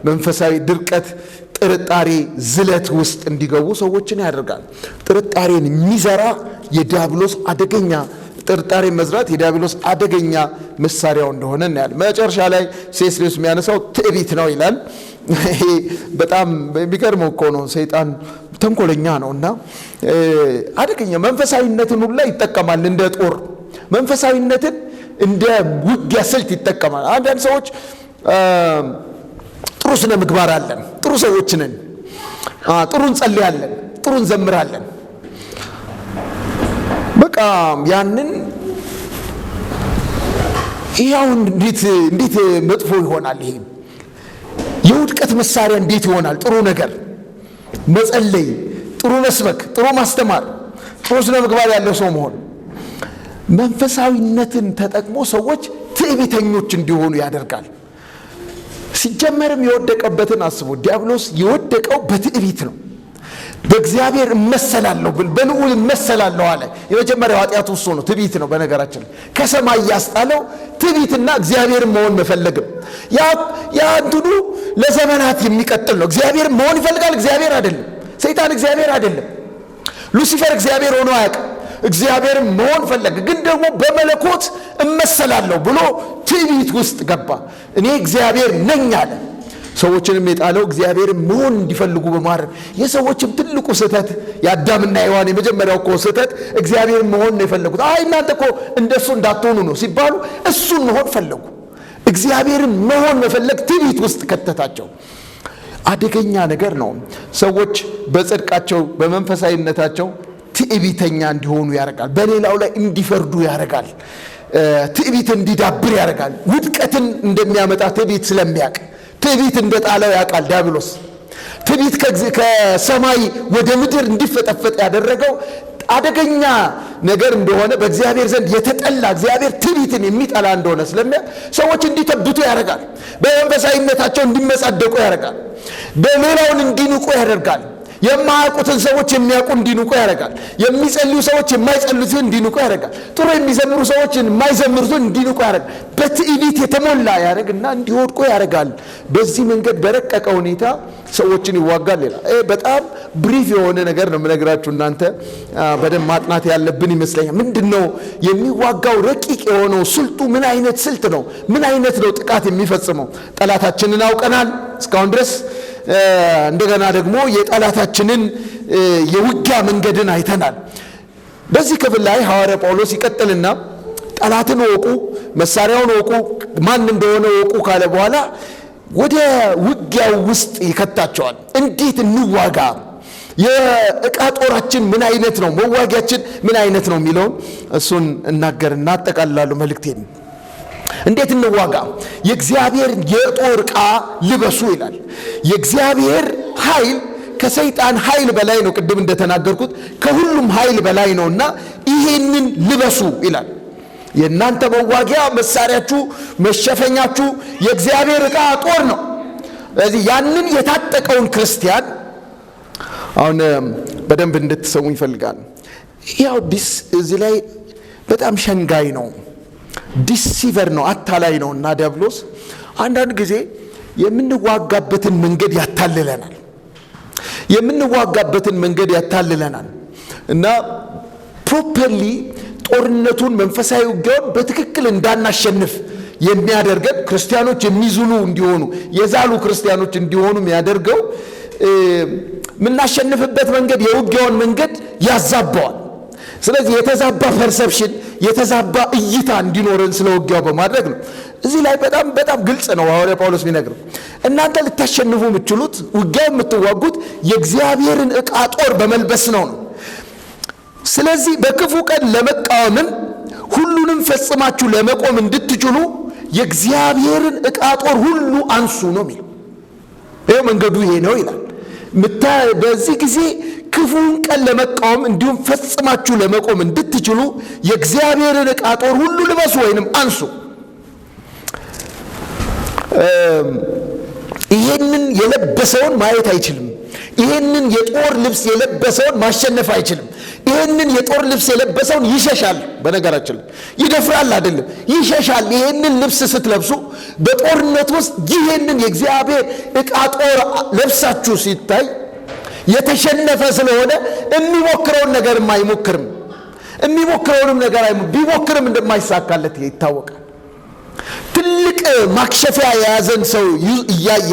መንፈሳዊ ድርቀት፣ ጥርጣሬ፣ ዝለት ውስጥ እንዲገቡ ሰዎችን ያደርጋል። ጥርጣሬን የሚዘራ የዲያብሎስ አደገኛ ጥርጣሬ መዝራት የዲያብሎስ አደገኛ መሳሪያው እንደሆነ እናያለን። መጨረሻ ላይ ሲኤስ ሉዊስ የሚያነሳው ትዕቢት ነው ይላል። ይሄ በጣም የሚገርመው እኮ ነው። ሰይጣን ተንኮለኛ ነውና አደገኛ መንፈሳዊነትን ሁሉ ይጠቀማል። እንደ ጦር መንፈሳዊነትን እንደ ውጊያ ስልት ይጠቀማል። አንዳንድ ሰዎች ጥሩ ስነ ምግባር አለን፣ ጥሩ ሰዎች ነን፣ ጥሩ እንጸልያለን፣ ጥሩ እንዘምራለን። በቃ ያንን ይሄው እንዴት መጥፎ ይሆናል? ይሄ የውድቀት መሳሪያ እንዴት ይሆናል? ጥሩ ነገር መጸለይ፣ ጥሩ መስበክ፣ ጥሩ ማስተማር፣ ጥሩ ስነ ምግባር ያለው ሰው መሆን መንፈሳዊነትን ተጠቅሞ ሰዎች ትዕቢተኞች እንዲሆኑ ያደርጋል። ሲጀመርም የወደቀበትን አስቡ። ዲያብሎስ የወደቀው በትዕቢት ነው። በእግዚአብሔር እመሰላለሁ በልዑል እመሰላለሁ አለ። የመጀመሪያው ኃጢአቱ እሱ ነው፣ ትዕቢት ነው። በነገራችን ከሰማይ ያስጣለው ትዕቢትና እግዚአብሔርን መሆን መፈለግም። ያ እንትኑ ለዘመናት የሚቀጥል ነው። እግዚአብሔር መሆን ይፈልጋል፣ እግዚአብሔር አይደለም። ሰይጣን እግዚአብሔር አይደለም። ሉሲፈር እግዚአብሔር ሆኖ አያውቅም። እግዚአብሔርን መሆን ፈለገ፣ ግን ደግሞ በመለኮት እመሰላለሁ ብሎ ትዕቢት ውስጥ ገባ። እኔ እግዚአብሔር ነኝ አለ። ሰዎችንም የጣለው እግዚአብሔርን መሆን እንዲፈልጉ በማድረግ የሰዎችም ትልቁ ስህተት የአዳምና ሔዋን የመጀመሪያው እኮ ስህተት እግዚአብሔርን መሆን ነው የፈለጉት። አይ እናንተ እኮ እንደሱ እንዳትሆኑ ነው ሲባሉ እሱን መሆን ፈለጉ። እግዚአብሔርን መሆን መፈለግ ትዕቢት ውስጥ ከተታቸው። አደገኛ ነገር ነው። ሰዎች በጽድቃቸው በመንፈሳዊነታቸው ትዕቢተኛ እንዲሆኑ ያደርጋል። በሌላው ላይ እንዲፈርዱ ያደርጋል። ትዕቢት እንዲዳብር ያደርጋል። ውድቀትን እንደሚያመጣ ትዕቢት ስለሚያውቅ ትዕቢት እንደጣለው ያውቃል ዲያብሎስ። ትዕቢት ከሰማይ ወደ ምድር እንዲፈጠፈጥ ያደረገው አደገኛ ነገር እንደሆነ በእግዚአብሔር ዘንድ የተጠላ እግዚአብሔር ትዕቢትን የሚጠላ እንደሆነ ስለሚያውቅ ሰዎች እንዲተብቱ ያደርጋል። በመንፈሳዊነታቸው እንዲመጻደቁ ያደርጋል። በሌላውን እንዲንቁ ያደርጋል። የማያውቁትን ሰዎች የሚያውቁ እንዲንቁ ያደርጋል። የሚጸልዩ ሰዎች የማይጸልዩትን እንዲንቁ ያደርጋል። ጥሩ የሚዘምሩ ሰዎች የማይዘምሩትን እንዲንቁ ያደርጋል። በትዕቢት የተሞላ ያደርግና እንዲወድቁ ያደርጋል። በዚህ መንገድ በረቀቀ ሁኔታ ሰዎችን ይዋጋል። ሌላ በጣም ብሪፍ የሆነ ነገር ነው የምነግራችሁ። እናንተ በደንብ ማጥናት ያለብን ይመስለኛል። ምንድን ነው የሚዋጋው? ረቂቅ የሆነው ስልቱ ምን አይነት ስልት ነው? ምን አይነት ነው ጥቃት የሚፈጽመው? ጠላታችንን አውቀናል እስካሁን ድረስ። እንደገና ደግሞ የጠላታችንን የውጊያ መንገድን አይተናል። በዚህ ክፍል ላይ ሐዋርያ ጳውሎስ ይቀጥልና ጠላትን ወቁ፣ መሳሪያውን ወቁ፣ ማን እንደሆነ ወቁ ካለ በኋላ ወደ ውጊያው ውስጥ ይከታቸዋል። እንዴት እንዋጋ? የዕቃ ጦራችን ምን አይነት ነው? መዋጊያችን ምን አይነት ነው የሚለውን እሱን እናገርና አጠቃልላለሁ መልእክቴን። እንዴት እንዋጋ? የእግዚአብሔር የጦር ዕቃ ልበሱ ይላል። የእግዚአብሔር ኃይል ከሰይጣን ኃይል በላይ ነው። ቅድም እንደተናገርኩት ከሁሉም ኃይል በላይ ነውና ይሄንን ልበሱ ይላል። የእናንተ መዋጊያ መሳሪያችሁ፣ መሸፈኛችሁ የእግዚአብሔር ዕቃ ጦር ነው። ስለዚህ ያንን የታጠቀውን ክርስቲያን አሁን በደንብ እንድትሰሙ ይፈልጋል። ያው እዚህ ላይ በጣም ሸንጋይ ነው፣ ዲሲቨር ነው፣ አታላይ ነው እና ዲያብሎስ አንዳንድ ጊዜ የምንዋጋበትን መንገድ ያታልለናል። እና ፕሮፐርሊ ጦርነቱን መንፈሳዊ ውጊያውን በትክክል እንዳናሸንፍ የሚያደርገን ክርስቲያኖች የሚዝሉ እንዲሆኑ የዛሉ ክርስቲያኖች እንዲሆኑ የሚያደርገው የምናሸንፍበት መንገድ የውጊያውን መንገድ ያዛባዋል። ስለዚህ የተዛባ ፐርሰፕሽን የተዛባ እይታ እንዲኖረን ስለ ውጊያው በማድረግ ነው። እዚህ ላይ በጣም ግልጽ ነው ሐዋርያ ጳውሎስ ቢነግረው፣ እናንተ ልታሸንፉ የምትችሉት ውጊያው የምትዋጉት የእግዚአብሔርን ዕቃ ጦር በመልበስ ነው። ስለዚህ በክፉ ቀን ለመቃወምን ሁሉንም ፈጽማችሁ ለመቆም እንድትችሉ የእግዚአብሔርን ዕቃ ጦር ሁሉ አንሱ ነው የሚለው። ይኸው መንገዱ ይሄ ነው ይላል። በዚህ ጊዜ ክፉን ቀን ለመቃወም እንዲሁም ፈጽማችሁ ለመቆም እንድትችሉ የእግዚአብሔርን ዕቃ ጦር ሁሉ ልበሱ ወይንም አንሱ። ይሄንን የለበሰውን ማየት አይችልም። ይሄንን የጦር ልብስ የለበሰውን ማሸነፍ አይችልም። ይሄንን የጦር ልብስ የለበሰውን ይሸሻል። በነገራችን ላይ ይደፍራል አይደለም፣ ይሸሻል። ይሄንን ልብስ ስትለብሱ በጦርነት ውስጥ ይሄንን የእግዚአብሔር ዕቃ ጦር ለብሳችሁ ሲታይ የተሸነፈ ስለሆነ የሚሞክረውን ነገር አይሞክርም። የሚሞክረውንም ነገር ቢሞክርም እንደማይሳካለት ይታወቃል። ትልቅ ማክሸፊያ የያዘን ሰው እያየ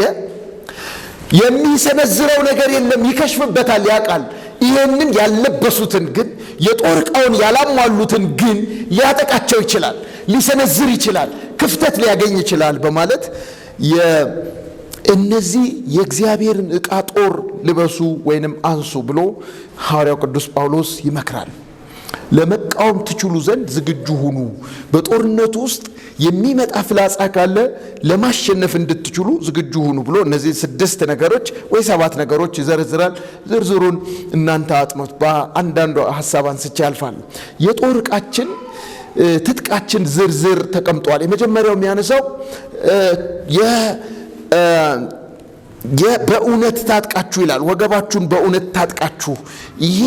የሚሰነዝረው ነገር የለም፣ ይከሽፍበታል፣ ያውቃል። ይህንን ያለበሱትን ግን የጦር ዕቃውን ያላሟሉትን ግን ሊያጠቃቸው ይችላል፣ ሊሰነዝር ይችላል፣ ክፍተት ሊያገኝ ይችላል በማለት እነዚህ የእግዚአብሔርን ዕቃ ጦር ልበሱ ወይንም አንሱ ብሎ ሐዋርያው ቅዱስ ጳውሎስ ይመክራል። ለመቃወም ትችሉ ዘንድ ዝግጁ ሁኑ። በጦርነቱ ውስጥ የሚመጣ ፍላጻ ካለ ለማሸነፍ እንድትችሉ ዝግጁ ሁኑ ብሎ እነዚህ 6 ነገሮች ወይ 7 ነገሮች ይዘረዝራል። ዝርዝሩን እናንተ አጥኖት። በአንዳንዱ ሐሳብ አንስቼ ያልፋል። የጦር ዕቃችን ትጥቃችን ዝርዝር ተቀምጧል። የመጀመሪያው የሚያነሳው በእውነት ታጥቃችሁ ይላል። ወገባችሁን በእውነት ታጥቃችሁ። ይሄ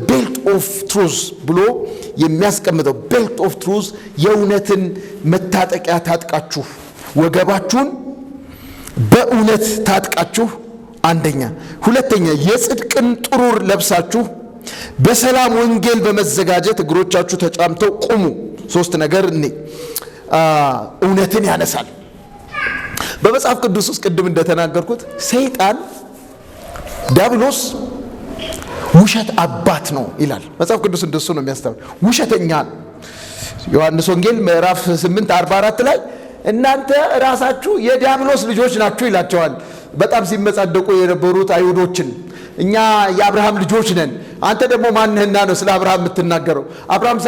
ቤልት ኦፍ ትሩዝ ብሎ የሚያስቀምጠው ቤልት ኦፍ ትሩዝ የእውነትን መታጠቂያ ታጥቃችሁ፣ ወገባችሁን በእውነት ታጥቃችሁ አንደኛ። ሁለተኛ የጽድቅን ጥሩር ለብሳችሁ በሰላም ወንጌል በመዘጋጀት እግሮቻችሁ ተጫምተው ቁሙ። 3 ነገር እውነትን ያነሳል። በመጽሐፍ ቅዱስ ውስጥ ቅድም እንደተናገርኩት ሰይጣን ዲያብሎስ ውሸት አባት ነው ይላል መጽሐፍ ቅዱስ። እንደሱ ነው የሚያስተምረው። ውሸተኛ ነው። ዮሐንስ ወንጌል ምዕራፍ 8:44 ላይ እናንተ ራሳችሁ የዲያብሎስ ልጆች ናችሁ ይላቸዋል። በጣም ሲመጻደቁ የነበሩት አይሁዶችን እኛ የአብርሃም ልጆች ነን፣ አንተ ደግሞ ማንህና ነው ስለ አብርሃም የምትናገረው? አብርሃም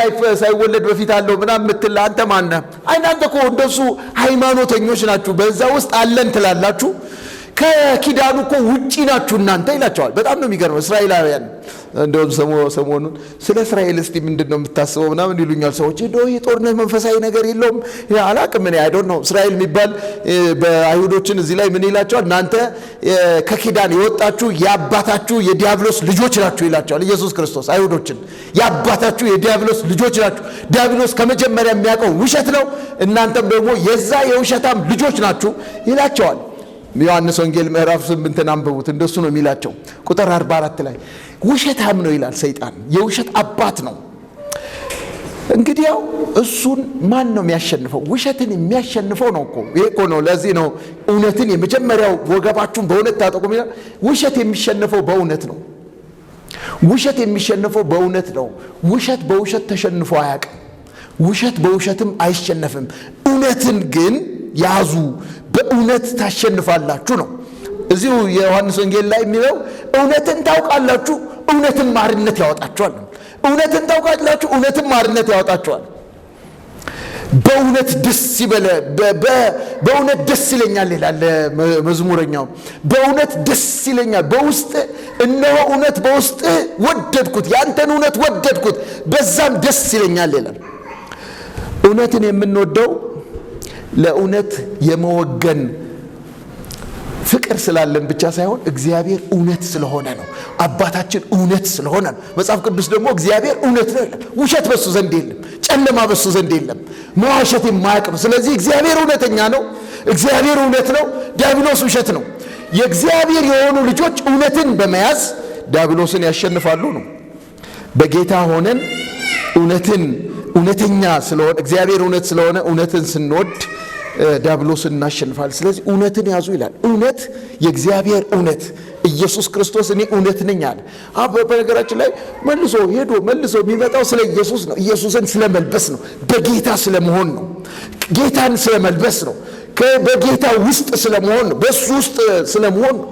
ሳይወለድ በፊት አለው ምናምን የምትል አንተ ማነህ? እናንተ እኮ እንደሱ ሃይማኖተኞች ናችሁ፣ በዛ ውስጥ አለን ትላላችሁ፣ ከኪዳኑ እኮ ውጪ ናችሁ እናንተ ይላቸዋል። በጣም ነው የሚገርመው። እስራኤላውያን እንደውም ሰሞኑን ስለ እስራኤል እስቲ ምንድን ነው የምታስበው ምናምን ይሉኛል ሰዎች። እንደው የጦርነት መንፈሳዊ ነገር የለውም አላቅም እኔ አይዶን ነው። እስራኤል የሚባል በአይሁዶችን እዚህ ላይ ምን ይላቸዋል? እናንተ ከኪዳን የወጣችሁ የአባታችሁ የዲያብሎስ ልጆች ናችሁ ይላቸዋል ኢየሱስ ክርስቶስ። አይሁዶችን የአባታችሁ የዲያብሎስ ልጆች ናችሁ፣ ዲያብሎስ ከመጀመሪያ የሚያውቀው ውሸት ነው፣ እናንተም ደግሞ የዛ የውሸታም ልጆች ናችሁ ይላቸዋል። ዮሐንስ ወንጌል ምዕራፍ 8 አንብቡት፣ እንደሱ ነው የሚላቸው። ቁጥር 44 ላይ ውሸታም ነው ይላል ሰይጣን፣ የውሸት አባት ነው። እንግዲህ ያው እሱን ማን ነው የሚያሸንፈው? ውሸትን የሚያሸንፈው ነው እኮ። ይሄ እኮ ነው። ለዚህ ነው እውነትን የመጀመሪያው ወገባችሁን በእውነት ታጠቁ ይላል። ውሸት የሚሸነፈው በእውነት ነው። ውሸት የሚሸነፈው በእውነት ነው። ውሸት በውሸት ተሸንፎ አያውቅም። ውሸት በውሸትም አይሸነፍም። እውነትን ግን ያዙ፣ በእውነት ታሸንፋላችሁ ነው። እዚሁ የዮሐንስ ወንጌል ላይ የሚለው እውነትን ታውቃላችሁ፣ እውነትን ማርነት ያወጣችኋል። እውነትን ታውቃላችሁ፣ እውነትን ማርነት ያወጣችኋል። በእውነት ደስ ይበለ፣ በእውነት ደስ ይለኛል ይላል መዝሙረኛው። በእውነት ደስ ይለኛል፣ በውስጥ እነሆ እውነት በውስጥ ወደድኩት፣ ያንተን እውነት ወደድኩት፣ በዛም ደስ ይለኛል ይላል። እውነትን የምንወደው ለእውነት የመወገን ፍቅር ስላለን ብቻ ሳይሆን እግዚአብሔር እውነት ስለሆነ ነው። አባታችን እውነት ስለሆነ ነው። መጽሐፍ ቅዱስ ደግሞ እግዚአብሔር እውነት ነው ይላል። ውሸት በሱ ዘንድ የለም፣ ጨለማ በሱ ዘንድ የለም፣ መዋሸት የማያውቅ ነው። ስለዚህ እግዚአብሔር እውነተኛ ነው፣ እግዚአብሔር እውነት ነው፣ ዲያብሎስ ውሸት ነው። የእግዚአብሔር የሆኑ ልጆች እውነትን በመያዝ ዲያብሎስን ያሸንፋሉ ነው። በጌታ ሆነን እውነተኛ ስለሆነ እግዚአብሔር እውነት ስለሆነ እውነትን ስንወድ ዲያብሎስን እናሸንፋል። ስለዚህ እውነትን ያዙ ይላል። እውነት የእግዚአብሔር እውነት ኢየሱስ ክርስቶስ እኔ እውነት ነኝ አለ። በነገራችን ላይ መልሶ የሚመጣው ስለ ኢየሱስ ነው። ኢየሱስን ስለመልበስ ነው። በጌታ ስለመሆን ነው። ጌታን ስለመልበስ ነው። በጌታ ውስጥ ስለመሆን ነው። በሱ ውስጥ ስለመሆን ነው።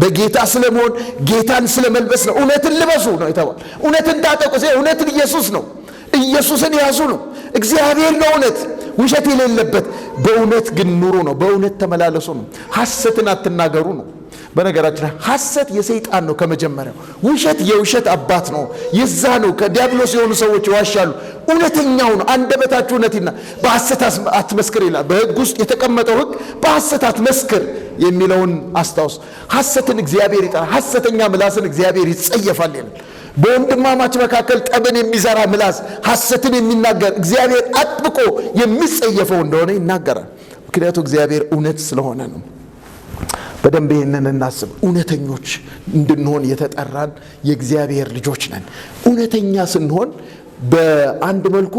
በጌታ ስለመሆን ጌታን ስለመልበስ ነው። እውነትን ልበሱ ነው የተባለው። እውነትን ታጠቁ። እውነትን ኢየሱስ ነው። ኢየሱስን ያዙ ነው። እግዚአብሔር ነው እውነት፣ ውሸት የሌለበት። በእውነት ግን ኑሩ ነው። በእውነት ተመላለሱ ነው። ሐሰትን አትናገሩ ነው። በነገራችን ላይ ሐሰት የሰይጣን ነው ከመጀመሪያው። ውሸት የውሸት አባት ነው። የዛ ነው ከዲያብሎስ የሆኑ ሰዎች ይዋሻሉ። እውነተኛው ነው። አንደበታችሁ እውነትና በሐሰት አትመስክር ይላል። በሕግ ውስጥ የተቀመጠው ሕግ በሐሰት አትመስክር የሚለውን አስታውስ። ሐሰትን እግዚአብሔር ይጠራል። ሐሰተኛ ምላስን እግዚአብሔር ይጸየፋል ይላል። በወንድማማች መካከል ጠብን የሚዘራ ምላስ፣ ሐሰትን የሚናገር እግዚአብሔር አጥብቆ የሚጸየፈው እንደሆነ ይናገራል። ምክንያቱም እግዚአብሔር እውነት ስለሆነ ነው። በደንብ ይህንን እናስብ። እውነተኞች እንድንሆን የተጠራን የእግዚአብሔር ልጆች ነን። እውነተኛ ስንሆን በአንድ መልኩ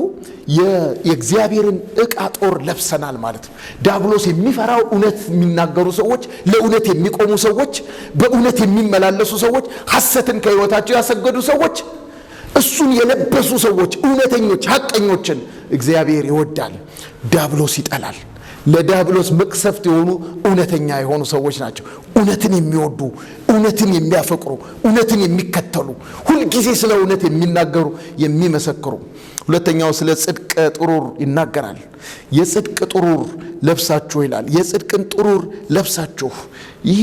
የእግዚአብሔርን ዕቃ ጦር ለብሰናል ማለት ነው። ዲያብሎስ የሚፈራው እውነት የሚናገሩ ሰዎች፣ ለእውነት የሚቆሙ ሰዎች፣ በእውነት የሚመላለሱ ሰዎች፣ ሐሰትን ከሕይወታቸው ያሰገዱ ሰዎች፣ እሱን የለበሱ ሰዎች፣ እውነተኞች ሐቀኞችን እግዚአብሔር ይወዳል፣ ዲያብሎስ ይጠላል። ለዲያብሎስ መቅሰፍት የሆኑ እውነተኛ የሆኑ ሰዎች ናቸው። እውነትን የሚወዱ፣ እውነትን የሚያፈቅሩ፣ እውነትን የሚከተሉ፣ ሁልጊዜ ስለ እውነት የሚናገሩ፣ የሚመሰክሩ። ሁለተኛው ስለ ጽድቅ ጥሩር ይናገራል። የጽድቅ ጥሩር ለብሳችሁ ይላል። የጽድቅን ጥሩር ለብሳችሁ። ይሄ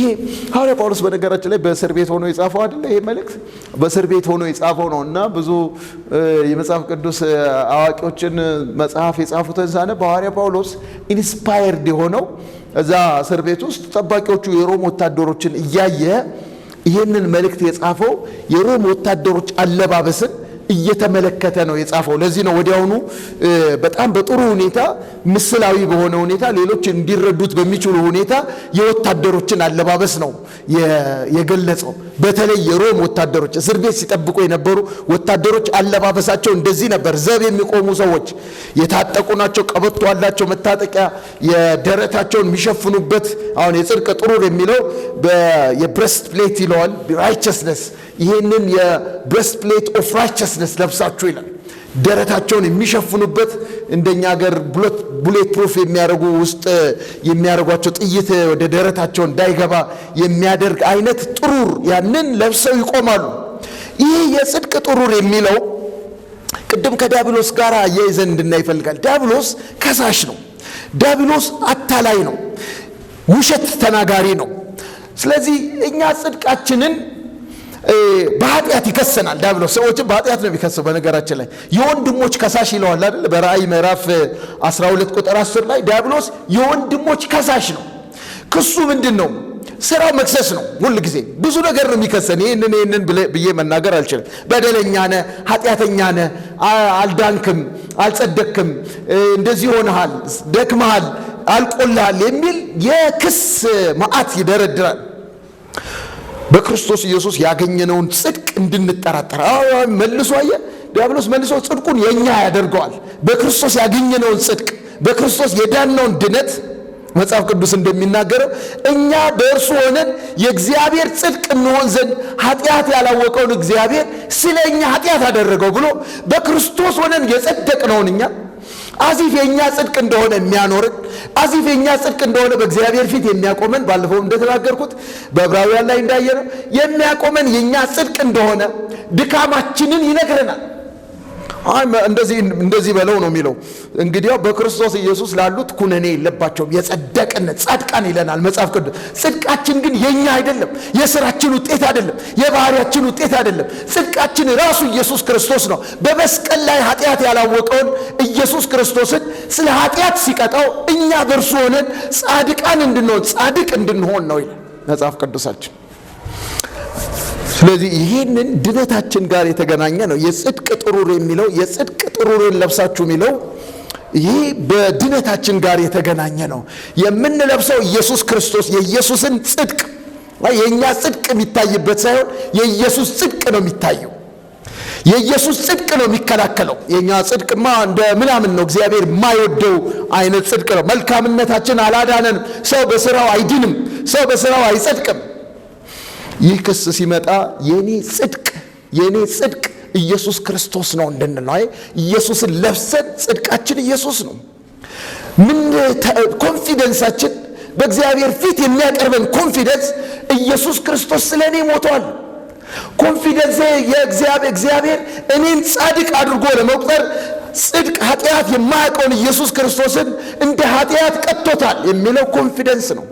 ሐዋርያ ጳውሎስ በነገራችን ላይ በእስር ቤት ሆኖ የጻፈው አይደለ? ይሄ መልእክት በእስር ቤት ሆኖ የጻፈው ነው እና ብዙ የመጽሐፍ ቅዱስ አዋቂዎችን መጽሐፍ የጻፉትን ሳነብ ሐዋርያ ጳውሎስ ኢንስፓየርድ የሆነው እዛ እስር ቤት ውስጥ ጠባቂዎቹ የሮም ወታደሮችን እያየ ይህንን መልእክት የጻፈው የሮም ወታደሮች አለባበስን እየተመለከተ ነው የጻፈው። ለዚህ ነው ወዲያውኑ በጣም በጥሩ ሁኔታ ምስላዊ በሆነ ሁኔታ ሌሎች እንዲረዱት በሚችሉ ሁኔታ የወታደሮችን አለባበስ ነው የገለጸው። በተለይ የሮም ወታደሮች እስር ቤት ሲጠብቁ የነበሩ ወታደሮች አለባበሳቸው እንደዚህ ነበር። ዘብ የሚቆሙ ሰዎች የታጠቁ ናቸው። ቀበቶ አላቸው፣ መታጠቂያ የደረታቸውን የሚሸፍኑበት። አሁን የጽድቅ ጥሩር የሚለው የብሬስት ፕሌት ይለዋል፣ ራይቸስነስ። ይህንን የብሬስት ፕሌት ኦፍ ራይቸስነስ ለብሳችሁ ይላል። ደረታቸውን የሚሸፍኑበት እንደኛ ሀገር ቡሌት ፕሩፍ የሚያደርጉ ውስጥ የሚያደርጓቸው ጥይት ወደ ደረታቸው እንዳይገባ የሚያደርግ አይነት ጥሩር ያንን ለብሰው ይቆማሉ። ይህ የጽድቅ ጥሩር የሚለው ቅድም ከዲያብሎስ ጋር አያይዘን እንድናይ ይፈልጋል። ዲያብሎስ ከሳሽ ነው። ዲያብሎስ አታላይ ነው። ውሸት ተናጋሪ ነው። ስለዚህ እኛ ጽድቃችንን በኃጢአት ይከሰናል። ዲያብሎስ ሰዎችን በኃጢአት ነው የሚከሰው። በነገራችን ላይ የወንድሞች ከሳሽ ይለዋል አይደል? በራእይ ምዕራፍ 12 ቁጥር 10 ላይ ዲያብሎስ የወንድሞች ከሳሽ ነው። ክሱ ምንድን ነው? ስራው መክሰስ ነው። ሁል ጊዜ ብዙ ነገር ነው የሚከሰን። ይህንን ብዬ መናገር አልችልም። በደለኛ ነህ፣ ኃጢአተኛ ነህ፣ አልዳንክም፣ አልጸደክም፣ እንደዚህ ሆነሃል፣ ደክመሃል፣ አልቆልሃል የሚል የክስ መዓት ይደረድራል። በክርስቶስ ኢየሱስ ያገኘነውን ጽድቅ እንድንጠራጠር መልሶ ዲያብሎስ መልሶ ጽድቁን የኛ ያደርገዋል። በክርስቶስ ያገኘነውን ጽድቅ፣ በክርስቶስ የዳነውን ድነት መጽሐፍ ቅዱስ እንደሚናገረው እኛ በእርሱ ሆነን የእግዚአብሔር ጽድቅ እንሆን ዘንድ ኃጢአት ያላወቀውን እግዚአብሔር ስለ እኛ ኃጢአት አደረገው ብሎ በክርስቶስ ሆነን የጸደቅነውን እኛ አዚፍ የኛ ጽድቅ እንደሆነ የሚያኖርን አዚፍ የኛ ጽድቅ እንደሆነ በእግዚአብሔር ፊት የሚያቆመን ባለፈው እንደተናገርኩት በዕብራውያን ላይ እንዳየነው የሚያቆመን የኛ ጽድቅ እንደሆነ ድካማችንን ይነግረናል። እንደዚህ በለው ነው የሚለው። እንግዲያው በክርስቶስ ኢየሱስ ላሉት ኩነኔ የለባቸውም የጸደቅን ጻድቃን ይለናል መጽሐፍ ቅዱስ። ጽድቃችን ግን የኛ አይደለም፣ የሥራችን ውጤት አይደለም፣ የባህሪያችን ውጤት አይደለም። ጽድቃችን ራሱ ኢየሱስ ክርስቶስ ነው። በመስቀል ላይ ኃጢአት ያላወቀውን ኢየሱስ ክርስቶስን ስለ ኃጢአት ሲቀጣው እኛ በእርሱ ሆነን ጻድቃን እንድንሆን ጻድቅ እንድንሆን ነው ይላል መጽሐፍ ቅዱሳችን። ስለዚህ ይህንን ድነታችን ጋር የተገናኘ ነው። የጽድቅ ጥሩር የሚለው የጽድቅ ጥሩርን ለብሳችሁ የሚለው ይህ በድነታችን ጋር የተገናኘ ነው። የምንለብሰው ኢየሱስ ክርስቶስ የኢየሱስን ጽድቅ፣ የእኛ ጽድቅ የሚታይበት ሳይሆን የኢየሱስ ጽድቅ ነው የሚታየው። የኢየሱስ ጽድቅ ነው የሚከላከለው። የእኛ ጽድቅማ እንደ ምናምን ነው፣ እግዚአብሔር የማይወደው አይነት ጽድቅ ነው። መልካምነታችን አላዳነንም። ሰው በስራው አይድንም፣ ሰው በስራው አይጸድቅም። ይህ ክስ ሲመጣ የኔ ጽድቅ ኢየሱስ ክርስቶስ ነው እንድንል ነው። ኢየሱስን ለብሰን ጽድቃችን ኢየሱስ ነው። ምን ኮንፊደንሳችን በእግዚአብሔር ፊት የሚያቀርበን ኮንፊደንስ ኢየሱስ ክርስቶስ ስለኔ ሞቷል። ኮንፊደንስ እግዚአብሔር እኔን ጻድቅ አድርጎ ለመቁጠር ጽድቅ ኃጢአት የማያውቀውን ኢየሱስ ክርስቶስን እንደ ኃጢአት ቀጥቶታል የሚለው ኮንፊደንስ ነው።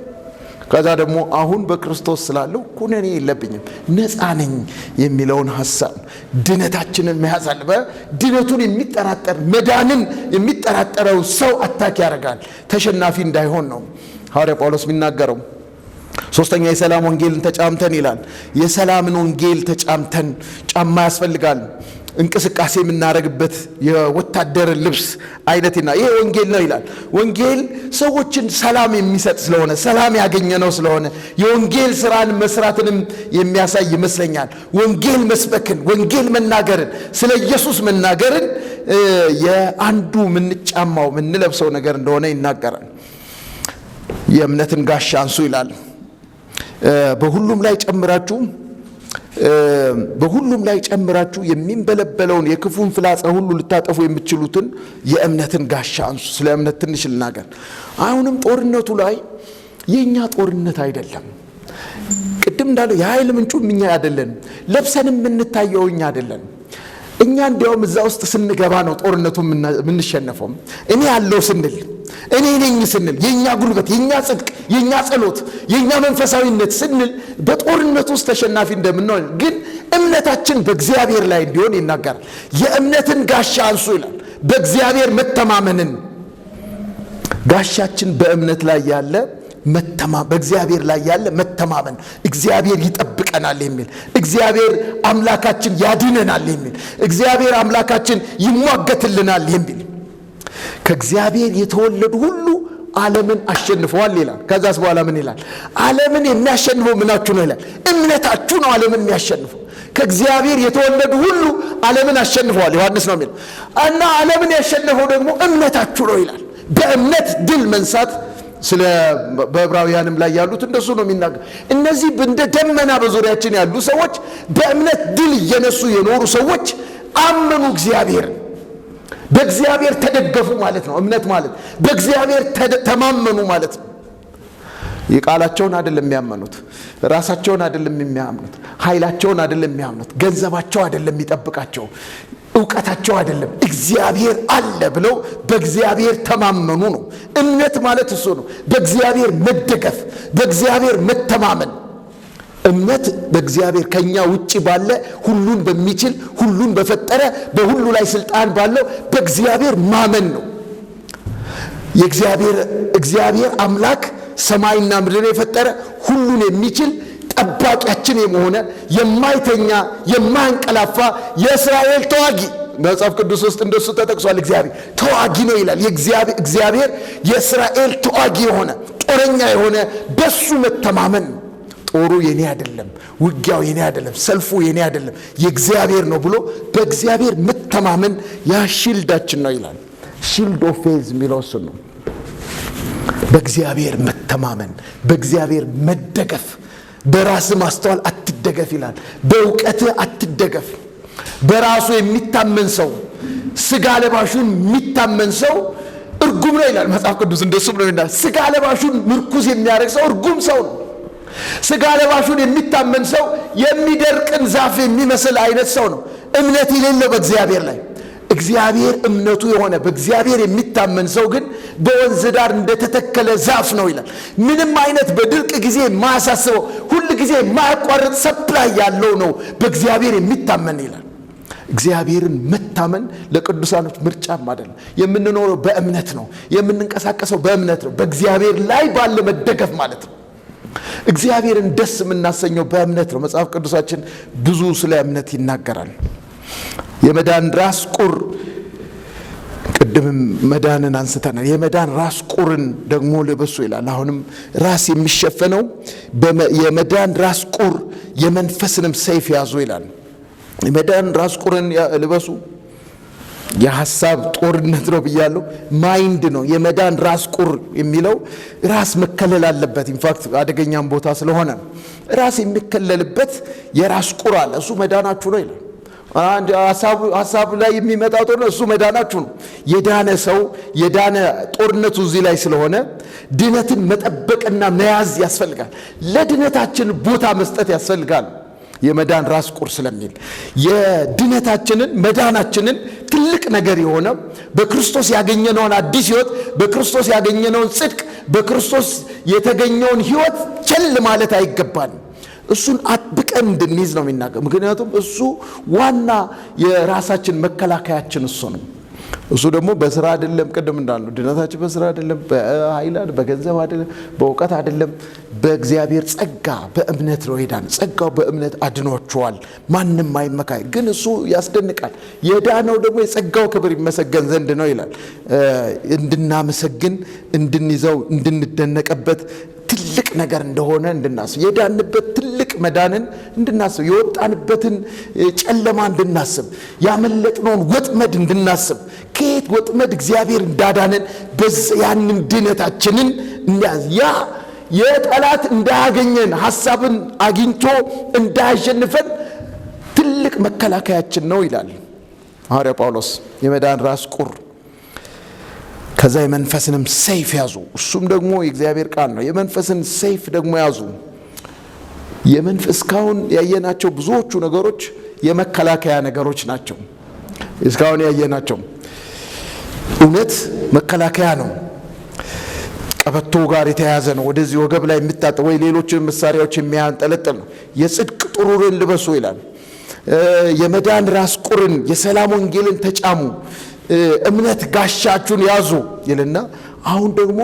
ከዛ ደግሞ አሁን በክርስቶስ ስላለው ኩነኔ የለብኝም ነፃ ነኝ የሚለውን ሐሳብ ድነታችንን መያዝ አለ። ድነቱን የሚጠራጠር መዳንን የሚጠራጠረው ሰው አታክ ያደርጋል። ተሸናፊ እንዳይሆን ነው ሐዋርያ ጳውሎስ የሚናገረው። ሶስተኛ የሰላም ወንጌልን ተጫምተን ይላል። የሰላምን ወንጌል ተጫምተን ጫማ ያስፈልጋል። እንቅስቃሴ የምናደርግበት የወታደር ልብስ አይነትና ይሄ ወንጌል ነው ይላል። ወንጌል ሰዎችን ሰላም የሚሰጥ ስለሆነ ሰላም ያገኘነው ስለሆነ የወንጌል ስራን መስራትንም የሚያሳይ ይመስለኛል። ወንጌል መስበክን፣ ወንጌል መናገርን፣ ስለ ኢየሱስ መናገርን የአንዱ ምንጫማው ምንለብሰው ነገር እንደሆነ ይናገራል። የእምነትን ጋሻ አንሱ ይላል። በሁሉም ላይ ጨምራችሁ የሚንበለበለውን የክፉን ፍላጻ ሁሉ ልታጠፉ የምትችሉትን የእምነትን ጋሻ አንሱ። ስለ እምነት ትንሽ ልናገር። አሁንም ጦርነቱ ላይ የኛ ጦርነት አይደለም። ቅድም እንዳለው የኃይል ምንጩም እኛ አይደለን፣ ለብሰንም የምንታየው እኛ አይደለን። እኛ እንዲያውም እዛ ውስጥ ስንገባ ነው ጦርነቱ የምንሸነፈው። እኔ ያለው ስንል፣ እኔ ነኝ ስንል፣ የኛ ጉልበት፣ የኛ ጽድቅ፣ የኛ ጸሎት፣ የኛ መንፈሳዊነት ስንል በጦርነቱ ውስጥ ተሸናፊ እንደምንሆን ግን እምነታችን በእግዚአብሔር ላይ እንዲሆን ይናገራል። የእምነትን ጋሻ አንሱ ይላል። በእግዚአብሔር መተማመንን ጋሻችን በእምነት ላይ ያለ በእግዚአብሔር ላይ ያለ መተማመን፣ እግዚአብሔር ይጠብቀናል የሚል፣ እግዚአብሔር አምላካችን ያድነናል የሚል፣ እግዚአብሔር አምላካችን ይሟገትልናል የሚል፣ ከእግዚአብሔር የተወለዱ ሁሉ ዓለምን አሸንፈዋል ይላል። ከዛስ በኋላ ምን ይላል? ዓለምን የሚያሸንፈው ምናችሁ ነው ይላል? እምነታችሁ ነው ዓለምን የሚያሸንፈው። ከእግዚአብሔር የተወለዱ ሁሉ ዓለምን አሸንፈዋል ዮሐንስ ነው የሚለው እና ዓለምን ያሸነፈው ደግሞ እምነታችሁ ነው ይላል። በእምነት ድል መንሳት ስለ በዕብራውያንም ላይ ያሉት እንደሱ ነው የሚናገር። እነዚህ እንደ ደመና በዙሪያችን ያሉ ሰዎች በእምነት ድል እየነሱ የኖሩ ሰዎች አመኑ እግዚአብሔርን። በእግዚአብሔር ተደገፉ ማለት ነው። እምነት ማለት በእግዚአብሔር ተማመኑ ማለት ነው። የቃላቸውን አይደለም የሚያመኑት፣ ራሳቸውን አይደለም የሚያምኑት፣ ኃይላቸውን አይደለም የሚያምኑት፣ ገንዘባቸው አይደለም የሚጠብቃቸው፣ ዕውቀታቸው አይደለም፣ እግዚአብሔር አለ ብለው በእግዚአብሔር ተማመኑ ነው። እምነት ማለት እሱ ነው። በእግዚአብሔር መደገፍ፣ በእግዚአብሔር መተማመን። እምነት በእግዚአብሔር ከኛ ውጪ ባለ ሁሉን በሚችል ሁሉን በፈጠረ በሁሉ ላይ ስልጣን ባለው በእግዚአብሔር ማመን ነው። እግዚአብሔር አምላክ ሰማይና ምድር የፈጠረ ሁሉን የሚችል ጠባቂያችን የሆነ የማይተኛ የማያንቀላፋ የእስራኤል ተዋጊ መጽሐፍ ቅዱስ ውስጥ እንደሱ ተጠቅሷል። እግዚአብሔር ተዋጊ ነው ይላል። እግዚአብሔር የእስራኤል ተዋጊ የሆነ ጦረኛ የሆነ በሱ መተማመን ነው። ጦሩ የኔ አይደለም፣ ውጊያው የኔ አይደለም፣ ሰልፉ የኔ አይደለም፣ የእግዚአብሔር ነው ብሎ በእግዚአብሔር መተማመን ያ ሺልዳችን ነው ይላል። ሺልድ ኦፍ ፌዝ የሚለው እሱ ነው። በእግዚአብሔር መተማመን፣ በእግዚአብሔር መደገፍ። በራስ ማስተዋል አትደገፍ ይላል። በእውቀትህ አትደገፍ። በራሱ የሚታመን ሰው፣ ስጋ ለባሹን የሚታመን ሰው እርጉም ነው ይላል መጽሐፍ ቅዱስ። እንደሱም ነው ይላል። ስጋ ለባሹን ምርኩዝ የሚያደርግ ሰው እርጉም ሰው ነው። ስጋ ለባሹን የሚታመን ሰው የሚደርቅን ዛፍ የሚመስል አይነት ሰው ነው። እምነት የሌለው በእግዚአብሔር ላይ እግዚአብሔር እምነቱ የሆነ በእግዚአብሔር የሚታመን ሰው ግን በወንዝ ዳር እንደተተከለ ዛፍ ነው ይላል። ምንም አይነት በድርቅ ጊዜ የማያሳስበው ሁል ጊዜ የማያቋርጥ ሰፕላይ ያለው ነው በእግዚአብሔር የሚታመን ይላል። እግዚአብሔርን መታመን ለቅዱሳኖች ምርጫም አይደለም። የምንኖረው በእምነት ነው። የምንንቀሳቀሰው በእምነት ነው። በእግዚአብሔር ላይ ባለ መደገፍ ማለት ነው። እግዚአብሔርን ደስ የምናሰኘው በእምነት ነው። መጽሐፍ ቅዱሳችን ብዙ ስለ እምነት ይናገራል። የመዳን ራስ ቁር፣ ቅድምም መዳንን አንስተናል። የመዳን ራስ ቁርን ደግሞ ልበሱ ይላል። አሁንም ራስ የሚሸፈነው የመዳን ራስ ቁር የመንፈስንም ሰይፍ ያዙ ይላል። የመዳን ራስ ቁርን ልበሱ። የሐሳብ ጦርነት ነው ብያለሁ። ማይንድ ነው። የመዳን ራስ ቁር የሚለው ራስ መከለል አለበት። ኢንፋክት አደገኛም ቦታ ስለሆነ ራስ የሚከለልበት የራስ ቁር አለ። እሱ መዳናችሁ ነው ይላል። አንድ ሐሳብ ላይ የሚመጣ ጦርነት እሱ መዳናችሁ ነው። የዳነ ሰው የዳነ ጦርነቱ እዚህ ላይ ስለሆነ ድነትን መጠበቅና መያዝ ያስፈልጋል። ለድነታችን ቦታ መስጠት ያስፈልጋል። የመዳን ራስ ቁር ስለሚል የድነታችንን መዳናችንን ትልቅ ነገር የሆነ በክርስቶስ ያገኘነውን አዲስ ሕይወት፣ በክርስቶስ ያገኘነውን ጽድቅ፣ በክርስቶስ የተገኘውን ሕይወት ቸል ማለት አይገባንም። እሱን አጥብቀን እንድንይዝ ነው የሚናገር። ምክንያቱም እሱ ዋና የራሳችን መከላከያችን እሱ ነው። እሱ ደግሞ በስራ አይደለም። ቅድም እንዳልነው ድነታችን በስራ አይደለም፣ በኃይል አይደለም፣ በገንዘብ አይደለም፣ በእውቀት አይደለም። በእግዚአብሔር ጸጋ በእምነት ነው የዳን። ጸጋው በእምነት አድኗቸዋል። ማንም አይመካይ። ግን እሱ ያስደንቃል። የዳነው ደግሞ የጸጋው ክብር ይመሰገን ዘንድ ነው ይላል። እንድናመሰግን፣ እንድንይዘው፣ እንድንደነቅበት ትልቅ ነገር እንደሆነ እንድናስብ፣ የዳንበት ትልቅ መዳንን እንድናስብ፣ የወጣንበትን ጨለማ እንድናስብ፣ ያመለጥነውን ወጥመድ እንድናስብ፣ ከየት ወጥመድ እግዚአብሔር እንዳዳነን ያንን ድነታችንን እንያዝ። ያ የጠላት እንዳያገኘን ሐሳብን አግኝቶ እንዳያሸንፈን ትልቅ መከላከያችን ነው ይላል ሐዋርያ ጳውሎስ። የመዳን ራስ ቁር፣ ከዛ የመንፈስንም ሰይፍ ያዙ። እሱም ደግሞ የእግዚአብሔር ቃል ነው። የመንፈስን ሰይፍ ደግሞ ያዙ። እስካሁን ያየናቸው ብዙዎቹ ነገሮች የመከላከያ ነገሮች ናቸው። እስካሁን ያየናቸው እውነት መከላከያ ነው። ቀበቶ ጋር የተያያዘ ነው። ወደዚህ ወገብ ላይ የሚታጠቅ ወይ ሌሎችን መሳሪያዎች የሚያንጠለጥል ነው። የጽድቅ ጥሩርን ልበሱ ይላል። የመዳን ራስ ቁርን፣ የሰላም ወንጌልን ተጫሙ፣ እምነት ጋሻችሁን ያዙ ይልና አሁን ደግሞ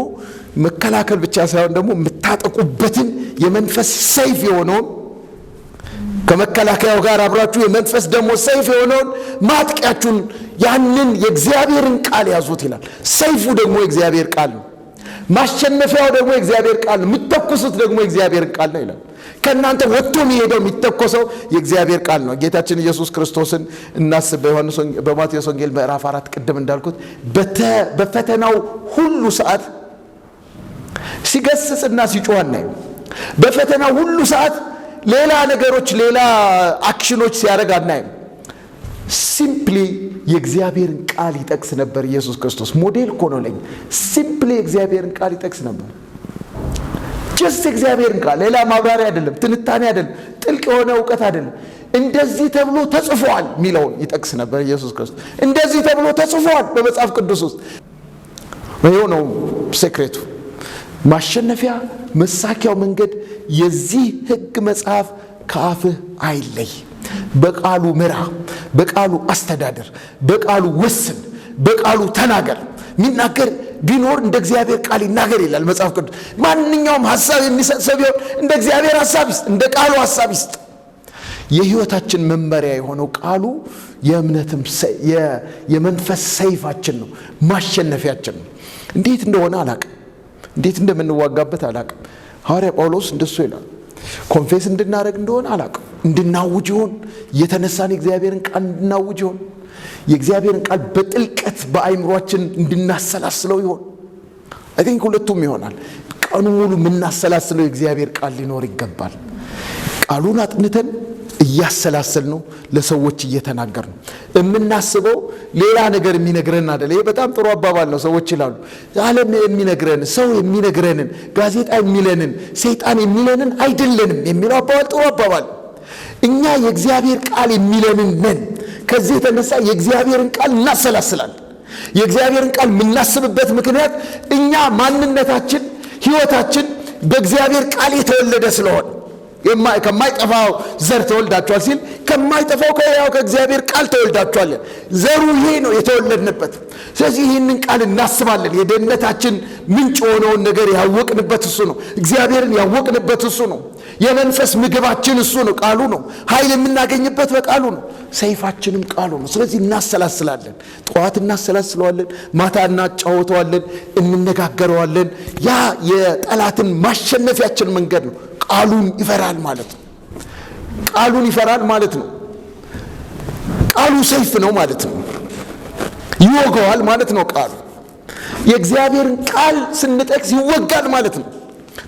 መከላከል ብቻ ሳይሆን ደግሞ የምታጠቁበትን የመንፈስ ሰይፍ የሆነውን ከመከላከያው ጋር አብራችሁ የመንፈስ ደግሞ ሰይፍ የሆነውን ማጥቂያችሁን ያንን የእግዚአብሔርን ቃል ያዙት ይላል። ሰይፉ ደግሞ የእግዚአብሔር ቃል ነው። ማሸነፊያው ደግሞ የእግዚአብሔር ቃል ነው። የምትተኩሱት ደግሞ የእግዚአብሔርን ቃል ነው ይላል። ከእናንተ ወጥቶ የሚሄደው የሚተኮሰው የእግዚአብሔር ቃል ነው። ጌታችን ኢየሱስ ክርስቶስን እናስብ። በማቴዎስ ወንጌል ምዕራፍ 4 ቅድም እንዳልኩት በፈተናው ሁሉ ሰዓት ሲገስጽና ሲጮህ እናየው። በፈተናው ሁሉ ሰዓት ሌላ ነገሮች፣ ሌላ አክሽኖች ሲያደርግ አናይም። ሲምፕሊ የእግዚአብሔርን ቃል ይጠቅስ ነበር። ኢየሱስ ክርስቶስ ሞዴል እኮ ነው ለኛ። ሲምፕሊ የእግዚአብሔርን ቃል ይጠቅስ ነበር። ጀስት የእግዚአብሔርን ቃል፣ ሌላ ማብራሪያ አይደለም፣ ትንታኔ አይደለም፣ ጥልቅ የሆነ እውቀት አይደለም። እንደዚህ ተብሎ ተጽፏል የሚለውን ይጠቅስ ነበር ኢየሱስ ክርስቶስ። እንደዚህ ተብሎ ተጽፏል በመጽሐፍ ቅዱስ ውስጥ። ይኸው ነው ሴክሬቱ። ማሸነፊያ መሳኪያው መንገድ የዚህ ሕግ መጽሐፍ ከአፍህ አይለይ። በቃሉ ምራ፣ በቃሉ አስተዳደር፣ በቃሉ ወስን፣ በቃሉ ተናገር። የሚናገር ቢኖር እንደ እግዚአብሔር ቃል ይናገር ይላል መጽሐፍ ቅዱስ። ማንኛውም ሐሳብ የሚሰጥ ሰው ቢሆን እንደ እግዚአብሔር ሐሳብ ይስጥ፣ እንደ ቃሉ ሐሳብ ይስጥ። የሕይወታችን መመሪያ የሆነው ቃሉ የእምነትም የመንፈስ ሰይፋችን ነው፣ ማሸነፊያችን ነው። እንዴት እንደሆነ አላቅም፣ እንዴት እንደምንዋጋበት አላቅም። ሐዋርያ ጳውሎስ እንደሱ ይላል። ኮንፌስ እንድናደርግ እንደሆነ አላቅም። እንድናውጅ ይሆን የተነሳን የእግዚአብሔርን ቃል እንድናውጅ ይሆን? የእግዚአብሔርን ቃል በጥልቀት በአይምሯችን እንድናሰላስለው ይሆን? አይ ቲንክ ሁለቱም ይሆናል። ቀኑ ሙሉ የምናሰላስለው የእግዚአብሔር ቃል ሊኖር ይገባል። ቃሉን አጥንተን እያሰላሰል ነው ለሰዎች እየተናገር ነው። የምናስበው ሌላ ነገር የሚነግረን አይደል። ይሄ በጣም ጥሩ አባባል ነው። ሰዎች ይላሉ ዓለም የሚነግረን፣ ሰው የሚነግረንን፣ ጋዜጣ የሚለንን፣ ሰይጣን የሚለንን አይደለንም የሚለው አባባል ጥሩ አባባል። እኛ የእግዚአብሔር ቃል የሚለንን ነን። ከዚህ የተነሳ የእግዚአብሔርን ቃል እናሰላስላለን። የእግዚአብሔርን ቃል የምናስብበት ምክንያት እኛ ማንነታችን፣ ሕይወታችን በእግዚአብሔር ቃል የተወለደ ስለሆነ ከማይጠፋው ዘር ተወልዳችኋል ሲል ከማይጠፋው ከሕያው ከእግዚአብሔር ቃል ተወልዳችኋል። ዘሩ ይሄ ነው የተወለድንበት። ስለዚህ ይህንን ቃል እናስባለን። የደህንነታችን ምንጭ የሆነውን ነገር ያወቅንበት እሱ ነው። እግዚአብሔርን ያወቅንበት እሱ ነው። የመንፈስ ምግባችን እሱ ነው፣ ቃሉ ነው። ኃይል የምናገኝበት በቃሉ ነው። ሰይፋችንም ቃሉ ነው። ስለዚህ እናሰላስላለን። ጠዋት እናሰላስለዋለን፣ ማታ እናጫወተዋለን፣ እንነጋገረዋለን። ያ የጠላትን ማሸነፊያችን መንገድ ነው። ቃሉን ይፈራል ማለት ነው። ቃሉን ይፈራል ማለት ነው። ቃሉ ሰይፍ ነው ማለት ነው። ይወጋዋል ማለት ነው። ቃሉ የእግዚአብሔርን ቃል ስንጠቅስ ይወጋል ማለት ነው።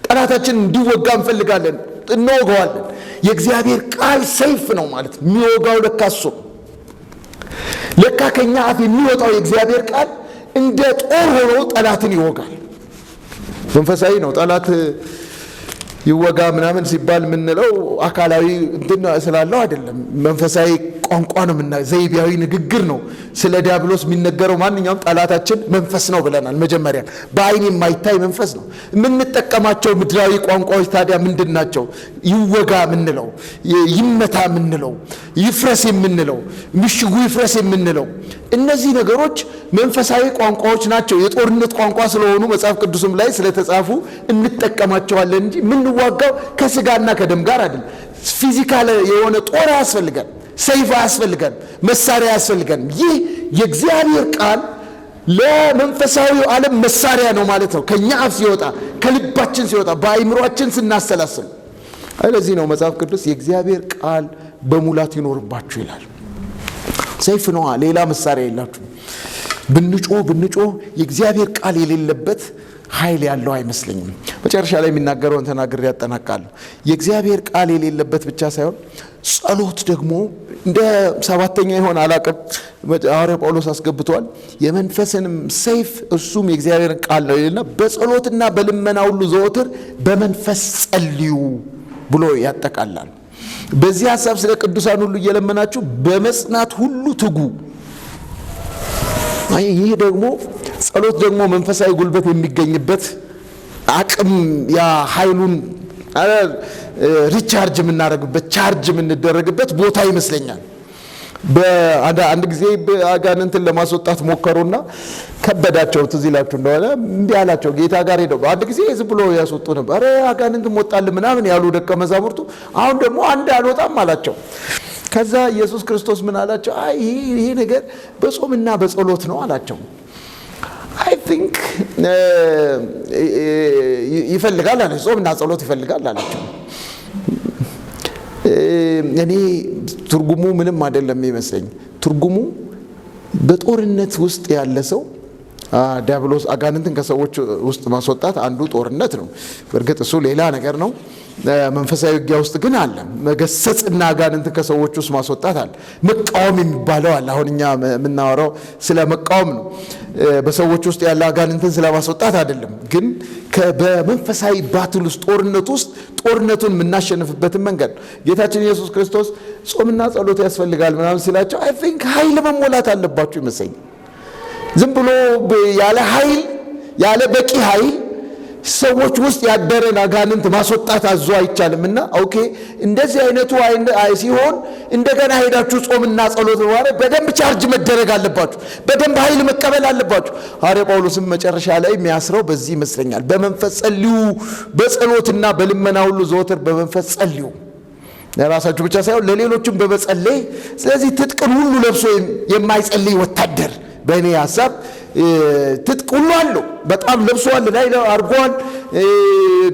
ጠላታችን እንዲወጋ እንፈልጋለን፣ እንወጋዋለን። የእግዚአብሔር ቃል ሰይፍ ነው ማለት ነው። የሚወጋው ለካ እሱ ነው። ለካ ከኛ አፍ የሚወጣው የእግዚአብሔር ቃል እንደ ጦር ሆኖ ጠላትን ይወጋል። መንፈሳዊ ነው። ጠላት ይወጋ ምናምን ሲባል የምንለው አካላዊ እንትን ስላለው አይደለም። መንፈሳዊ ቋንቋ ነው፣ ዘይቤያዊ ንግግር ነው። ስለ ዲያብሎስ የሚነገረው ማንኛውም ጠላታችን መንፈስ ነው ብለናል። መጀመሪያ በአይን የማይታይ መንፈስ ነው። የምንጠቀማቸው ምድራዊ ቋንቋዎች ታዲያ ምንድን ናቸው? ይወጋ የምንለው፣ ይመታ የምንለው፣ ይፍረስ የምንለው፣ ምሽጉ ይፍረስ የምንለው፣ እነዚህ ነገሮች መንፈሳዊ ቋንቋዎች ናቸው። የጦርነት ቋንቋ ስለሆኑ መጽሐፍ ቅዱስም ላይ ስለተጻፉ እንጠቀማቸዋለን እንጂ የምንዋጋው ከስጋና ከደም ጋር አይደለም። ፊዚካል የሆነ ጦር ያስፈልጋል፣ ሰይፍ ያስፈልጋል፣ መሳሪያ ያስፈልጋል። ይህ የእግዚአብሔር ቃል ለመንፈሳዊው ዓለም መሳሪያ ነው ማለት ነው። ከኛ አፍ ሲወጣ፣ ከልባችን ሲወጣ፣ በአይምሯችን ስናሰላስል። ለዚህ ነው መጽሐፍ ቅዱስ የእግዚአብሔር ቃል በሙላት ይኖርባችሁ ይላል። ሰይፍ ነዋ፣ ሌላ መሳሪያ የላችሁ። ብንጮህ የእግዚአብሔር ቃል የሌለበት ኃይል ያለው አይመስለኝም። መጨረሻ ላይ የሚናገረውን ተናግሬ ያጠናቅቃለሁ። የእግዚአብሔር ቃል የሌለበት ብቻ ሳይሆን ጸሎት ደግሞ እንደ ሰባተኛ ይሆን አላቅም፣ ሐዋርያ ጳውሎስ አስገብቷል። የመንፈስንም ሰይፍ እርሱም የእግዚአብሔርን ቃል ነው ይልና በጸሎትና በልመና ሁሉ ዘወትር በመንፈስ ጸልዩ ብሎ ያጠቃላል። በዚህ ሐሳብ ስለ ቅዱሳን ሁሉ እየለመናችሁ በመጽናት ሁሉ ትጉ። ይህ ደግሞ ጸሎት ደግሞ መንፈሳዊ ጉልበት የሚገኝበት አቅም፣ ያ ኃይሉን ሪቻርጅ የምናደርግበት፣ ቻርጅ የምንደረግበት ቦታ ይመስለኛል። አንድ ጊዜ አጋንንትን ለማስወጣት ሞከሩና ከበዳቸው። ትዝ ይላችሁ እንደሆነ እምቢ አላቸው። ጌታ ጋር ሄደው አንድ ጊዜ ዝም ብሎ ያስወጡ ነበር። አረ አጋንንትን ወጣልን ምናምን ያሉ ደቀ መዛሙርቱ፣ አሁን ደግሞ አንድ አልወጣም አላቸው። ከዛ ኢየሱስ ክርስቶስ ምን አላቸው? አይ ይሄ ነገር በጾምና በጸሎት ነው አላቸው። አይ ቲንክ ይፈልጋል አለ፣ ጾምና ጸሎት ይፈልጋል አላቸው። እኔ ትርጉሙ ምንም አይደለም ይመስለኝ። ትርጉሙ በጦርነት ውስጥ ያለ ሰው ዲያብሎስ አጋንንትን ከሰዎች ውስጥ ማስወጣት አንዱ ጦርነት ነው። በእርግጥ እሱ ሌላ ነገር ነው። መንፈሳዊ ውጊያ ውስጥ ግን አለ መገሰጽና አጋንንትን ከሰዎች ውስጥ ማስወጣት አለ። መቃወም የሚባለው አለ። አሁን እኛ የምናወራው ስለ መቃወም ነው። በሰዎች ውስጥ ያለ አጋንንትን ስለ ማስወጣት አይደለም። ግን በመንፈሳዊ ባትል ውስጥ ጦርነት ውስጥ ጦርነቱን የምናሸንፍበትን መንገድ ነው። ጌታችን ኢየሱስ ክርስቶስ ጾምና ጸሎት ያስፈልጋል ምናምን ሲላቸው አይ ቲንክ ኃይል መሞላት አለባችሁ ይመስለኛል። ዝም ብሎ ያለ ኃይል ያለ በቂ ኃይል ሰዎች ውስጥ ያደረን አጋንንት ማስወጣት አዞ አይቻልምና ኦኬ እንደዚህ አይነቱ ሲሆን እንደገና ሄዳችሁ ጾምና ጸሎት ማለት በደንብ ቻርጅ መደረግ አለባችሁ። በደንብ ኃይል መቀበል አለባችሁ። ሐዋርያ ጳውሎስም መጨረሻ ላይ የሚያስረው በዚህ ይመስለኛል። በመንፈስ ጸልዩ፣ በጸሎትና በልመና ሁሉ ዘወትር በመንፈስ ጸልዩ። ለራሳችሁ ብቻ ሳይሆን ለሌሎችም በመጸለይ። ስለዚህ ትጥቅን ሁሉ ለብሶ የማይጸልይ ወታደር በእኔ ሐሳብ ትጥቅ ሁሉ አለው። በጣም ለብሷል፣ ላይ አድርጓል፣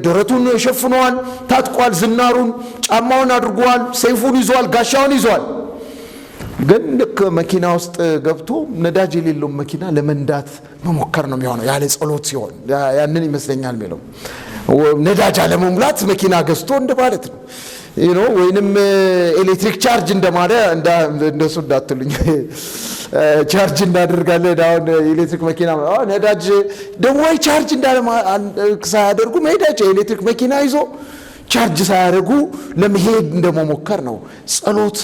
ደረቱን ሸፍኗል፣ ታጥቋል፣ ዝናሩን ጫማውን አድርጓል፣ ሰይፉን ይዟል፣ ጋሻውን ይዟል። ግን ልክ መኪና ውስጥ ገብቶ ነዳጅ የሌለው መኪና ለመንዳት መሞከር ነው የሚሆነው ያለ ጸሎት ሲሆን። ያንን ይመስለኛል የሚለው ነዳጅ አለመሙላት መኪና ገዝቶ እንደማለት ነው ወይንም ኤሌክትሪክ ቻርጅ እንደሱ እንዳትሉኝ ቻርጅ እናደርጋለን። አሁን ኤሌክትሪክ መኪና ነዳጅ ደግሞ ወይ ቻርጅ ሳያደርጉ መሄዳቸው ኤሌክትሪክ መኪና ይዞ ቻርጅ ሳያደርጉ ለመሄድ እንደመሞከር ነው። ጸሎት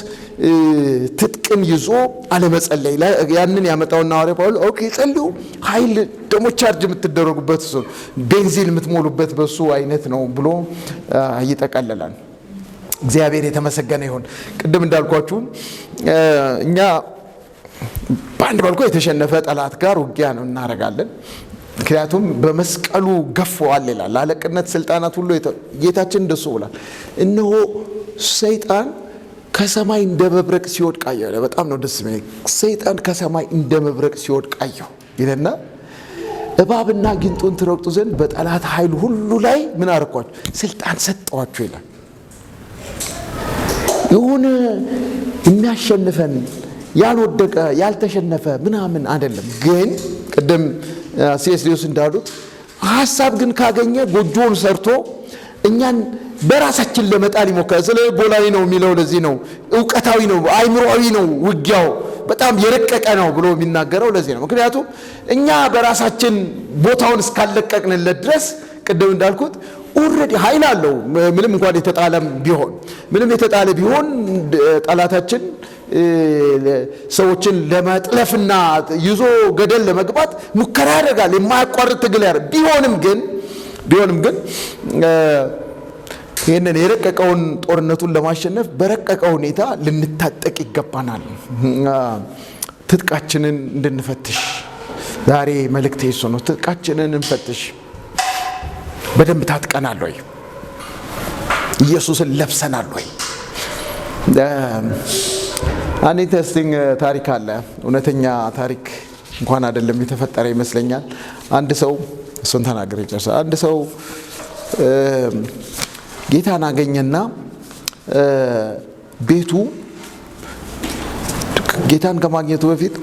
ትጥቅን ይዞ አለመጸለይ ላይ ያንን ያመጣውና ሐዋርያ ጳውሎስ ኦኬ ጸልዩ፣ ኃይል ደግሞ ቻርጅ የምትደረጉበት እሱ ቤንዚን የምትሞሉበት በሱ አይነት ነው ብሎ ይጠቀልላል። እግዚአብሔር የተመሰገነ ይሁን። ቅድም እንዳልኳችሁ እኛ በአንድ መልኩ የተሸነፈ ጠላት ጋር ውጊያ ነው እናደርጋለን። ምክንያቱም በመስቀሉ ገፈዋል ይላል። አለቅነት ስልጣናት ሁሉ ጌታችን እንደሱ ብሏል። እነሆ ሰይጣን ከሰማይ እንደ መብረቅ ሲወድቅ አየሁ። በጣም ነው ደስ የሚለኝ። ሰይጣን ከሰማይ እንደ መብረቅ ሲወድቅ አየሁ ይልና እባብና ጊንጡን ትረግጡ ዘንድ በጠላት ኃይል ሁሉ ላይ ምን አደረኳችሁ? ስልጣን ሰጠዋችሁ ይላል። የሆነ የሚያሸንፈን ያልወደቀ ያልተሸነፈ ምናምን አይደለም። ግን ቅድም ሲኤስ ሌዊስ እንዳሉት ሀሳብ ግን ካገኘ ጎጆውን ሰርቶ እኛን በራሳችን ለመጣል ይሞክራል። ስለ ቦላዊ ነው የሚለው ለዚህ ነው። እውቀታዊ ነው፣ አይምሮአዊ ነው፣ ውጊያው በጣም የረቀቀ ነው ብሎ የሚናገረው ለዚህ ነው። ምክንያቱም እኛ በራሳችን ቦታውን እስካለቀቅንለት ድረስ ቅድም እንዳልኩት ኦልሬዲ ኃይል አለው። ምንም እንኳን የተጣለም ቢሆን ጠላታችን ሰዎችን ለመጥለፍና ይዞ ገደል ለመግባት ሙከራ ያደርጋል። የማያቋርጥ ትግል ያደርጋል። ቢሆንም ግን ይህንን የረቀቀውን ጦርነቱን ለማሸነፍ በረቀቀ ሁኔታ ልንታጠቅ ይገባናል። ትጥቃችንን እንድንፈትሽ ዛሬ መልእክቴ እሱ ነው። ትጥቃችንን እንፈትሽ። በደንብ ታጥቀናል ወይ? ኢየሱስን ለብሰናል ወይ? አንድ ኢንተረስቲንግ ታሪክ አለ። እውነተኛ ታሪክ እንኳን አይደለም የተፈጠረ ይመስለኛል። አንድ ሰው እሱን ተናግሬ ጨርሳለሁ። አንድ ሰው ጌታን አገኘና ቤቱ ጌታን ከማግኘቱ በፊት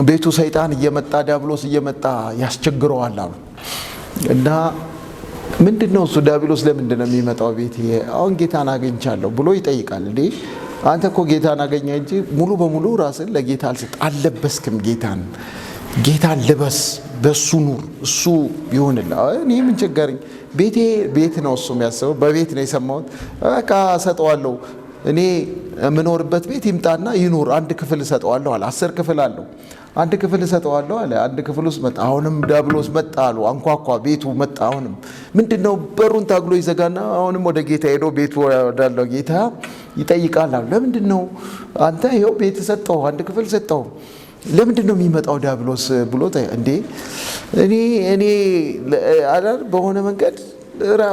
ቤቱ ሰይጣን እየመጣ ዲያብሎስ እየመጣ ያስቸግረዋል አሉ እና ምንድነው እሱ ዲያብሎስ ለምንድን ነው የሚመጣው ቤት? አሁን ጌታን አገኝቻለሁ ብሎ ይጠይቃል። እንዴ አንተ እኮ ጌታን አገኘ እንጂ ሙሉ በሙሉ ራስን ለጌታ አልለበስክም። ጌታን ልበስ፣ በሱ ኑር፣ እሱ ይሁንልህ። እኔ ምን ቸገረኝ? ቤት ነው እሱ የሚያስበው። በቤት ነው የሰማሁት። በቃ እሰጠዋለሁ፣ እኔ የምኖርበት ቤት ይምጣና ይኑር። አንድ ክፍል እሰጠዋለሁ አለ። 10 ክፍል አለው። አንድ ክፍል እሰጠዋለሁ አለ። አንድ ክፍል ውስጥ መጣ። አሁንም ዲያብሎስ መጣ አሉ። አንኳኳ። ቤቱ መጣ። አሁንም ምንድነው? በሩን ታግሎ ይዘጋና አሁንም ወደ ጌታ ሄዶ ቤቱ ወዳለው ጌታ ይጠይቃል አሉ። ለምንድነው አንተ ይኸው ቤት ሰጠው፣ አንድ ክፍል ሰጠው፣ ለምንድነው የሚመጣው ዲያብሎስ ብሎ እንዴ እኔ አላል በሆነ መንገድ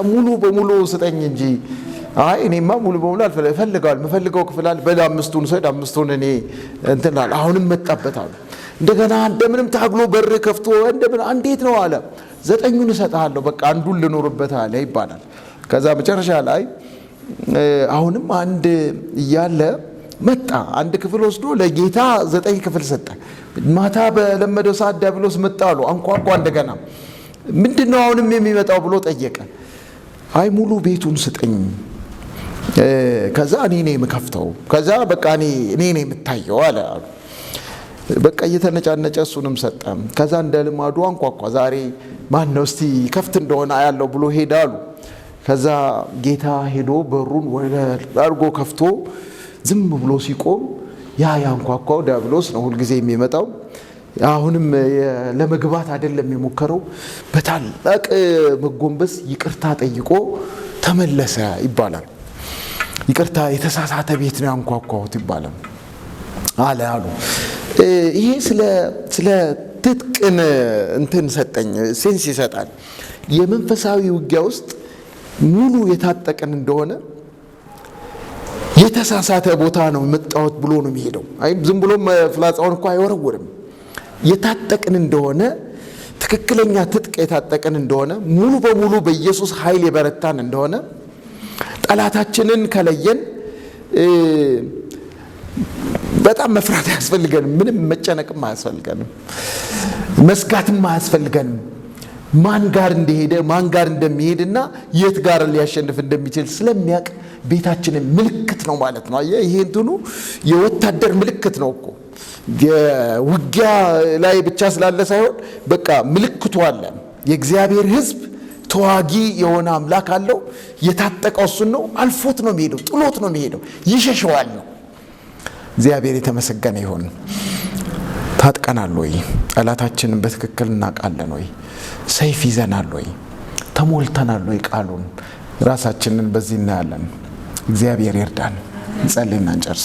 ሙሉ በሙሉ ስጠኝ እንጂ አይ እኔማ ሙሉ በሙሉ አልፈልጋል መፈልገው ክፍል አለ። በል 5ቱን ሰድ 5ቱን እኔ እንትናል። አሁንም መጣበታል። እንደገና እንደምንም ታግሎ በር ከፍቶ እንደምን እንዴት ነው አለ። 9ኙን እሰጥሃለሁ፣ በቃ አንዱን ልኖርበት አለ ይባላል። ከዛ መጨረሻ ላይ አሁንም አንድ እያለ መጣ። አንድ ክፍል ወስዶ ለጌታ 9 ክፍል ሰጠ። ማታ በለመደው ሰዓት ዲያብሎስ መጣሉ አንኳኳ። እንደገና ምንድነው አሁንም የሚመጣው ብሎ ጠየቀ። አይ ሙሉ ቤቱን ስጠኝ፣ ከዛ እኔ ነኝ የምከፍተው፣ ከዛ በቃ እኔ ነኝ የምታየው አለ። በቃ እየተነጫነጨ እሱንም ሰጠ። ከዛ እንደ ልማዱ አንኳኳ። ዛሬ ማን ነው እስቲ ከፍት እንደሆነ አያለው ብሎ ሄደ አሉ። ከዛ ጌታ ሄዶ በሩን ወደ አርጎ ከፍቶ ዝም ብሎ ሲቆም ያንኳኳው ዲያብሎስ ነው ሁልጊዜ የሚመጣው። አሁንም ለመግባት አይደለም የሞከረው፣ በታላቅ መጎንበስ ይቅርታ ጠይቆ ተመለሰ ይባላል። ይቅርታ የተሳሳተ ቤት ነው ያንኳኳሁት ይባላል አሉ። ይሄ ስለ ትጥቅን እንትን ሰጠኝ ሴንስ ይሰጣል። የመንፈሳዊ ውጊያ ውስጥ ሙሉ የታጠቅን እንደሆነ የተሳሳተ ቦታ ነው መጣሁት ብሎ ነው የሚሄደው። አይ ዝም ብሎ ፍላጻውን እንኳን አይወረውርም። የታጠቅን እንደሆነ ትክክለኛ ትጥቅ የታጠቅን እንደሆነ ሙሉ በሙሉ በኢየሱስ ኃይል የበረታን እንደሆነ ጠላታችንን ከለየን በጣም መፍራት አያስፈልገንም። ምንም መጨነቅም አያስፈልገንም። መስጋትም አያስፈልገንም። ማን ጋር እንደሄደ ማን ጋር እንደሚሄድና የት ጋር ሊያሸንፍ እንደሚችል ስለሚያውቅ ቤታችንን ምልክት ነው ማለት ነው። አየህ ይሄ እንትኑ የወታደር ምልክት ነው እኮ የውጊያ ላይ ብቻ ስላለ ሳይሆን በቃ ምልክቱ አለ። የእግዚአብሔር ሕዝብ ተዋጊ የሆነ አምላክ አለው። የታጠቀው እሱን ነው። አልፎት ነው የሚሄደው፣ ጥሎት ነው የሚሄደው፣ ይሸሸዋል ነው። እግዚአብሔር የተመሰገነ ይሁን። ታጥቀናል ወይ? ጠላታችንን በትክክል እናውቃለን ወይ? ሰይፍ ይዘናል ወይ? ተሞልተናል ወይ? ቃሉን ራሳችንን በዚህ እናያለን። እግዚአብሔር ይርዳን። እንጸልይና እንጨርስ።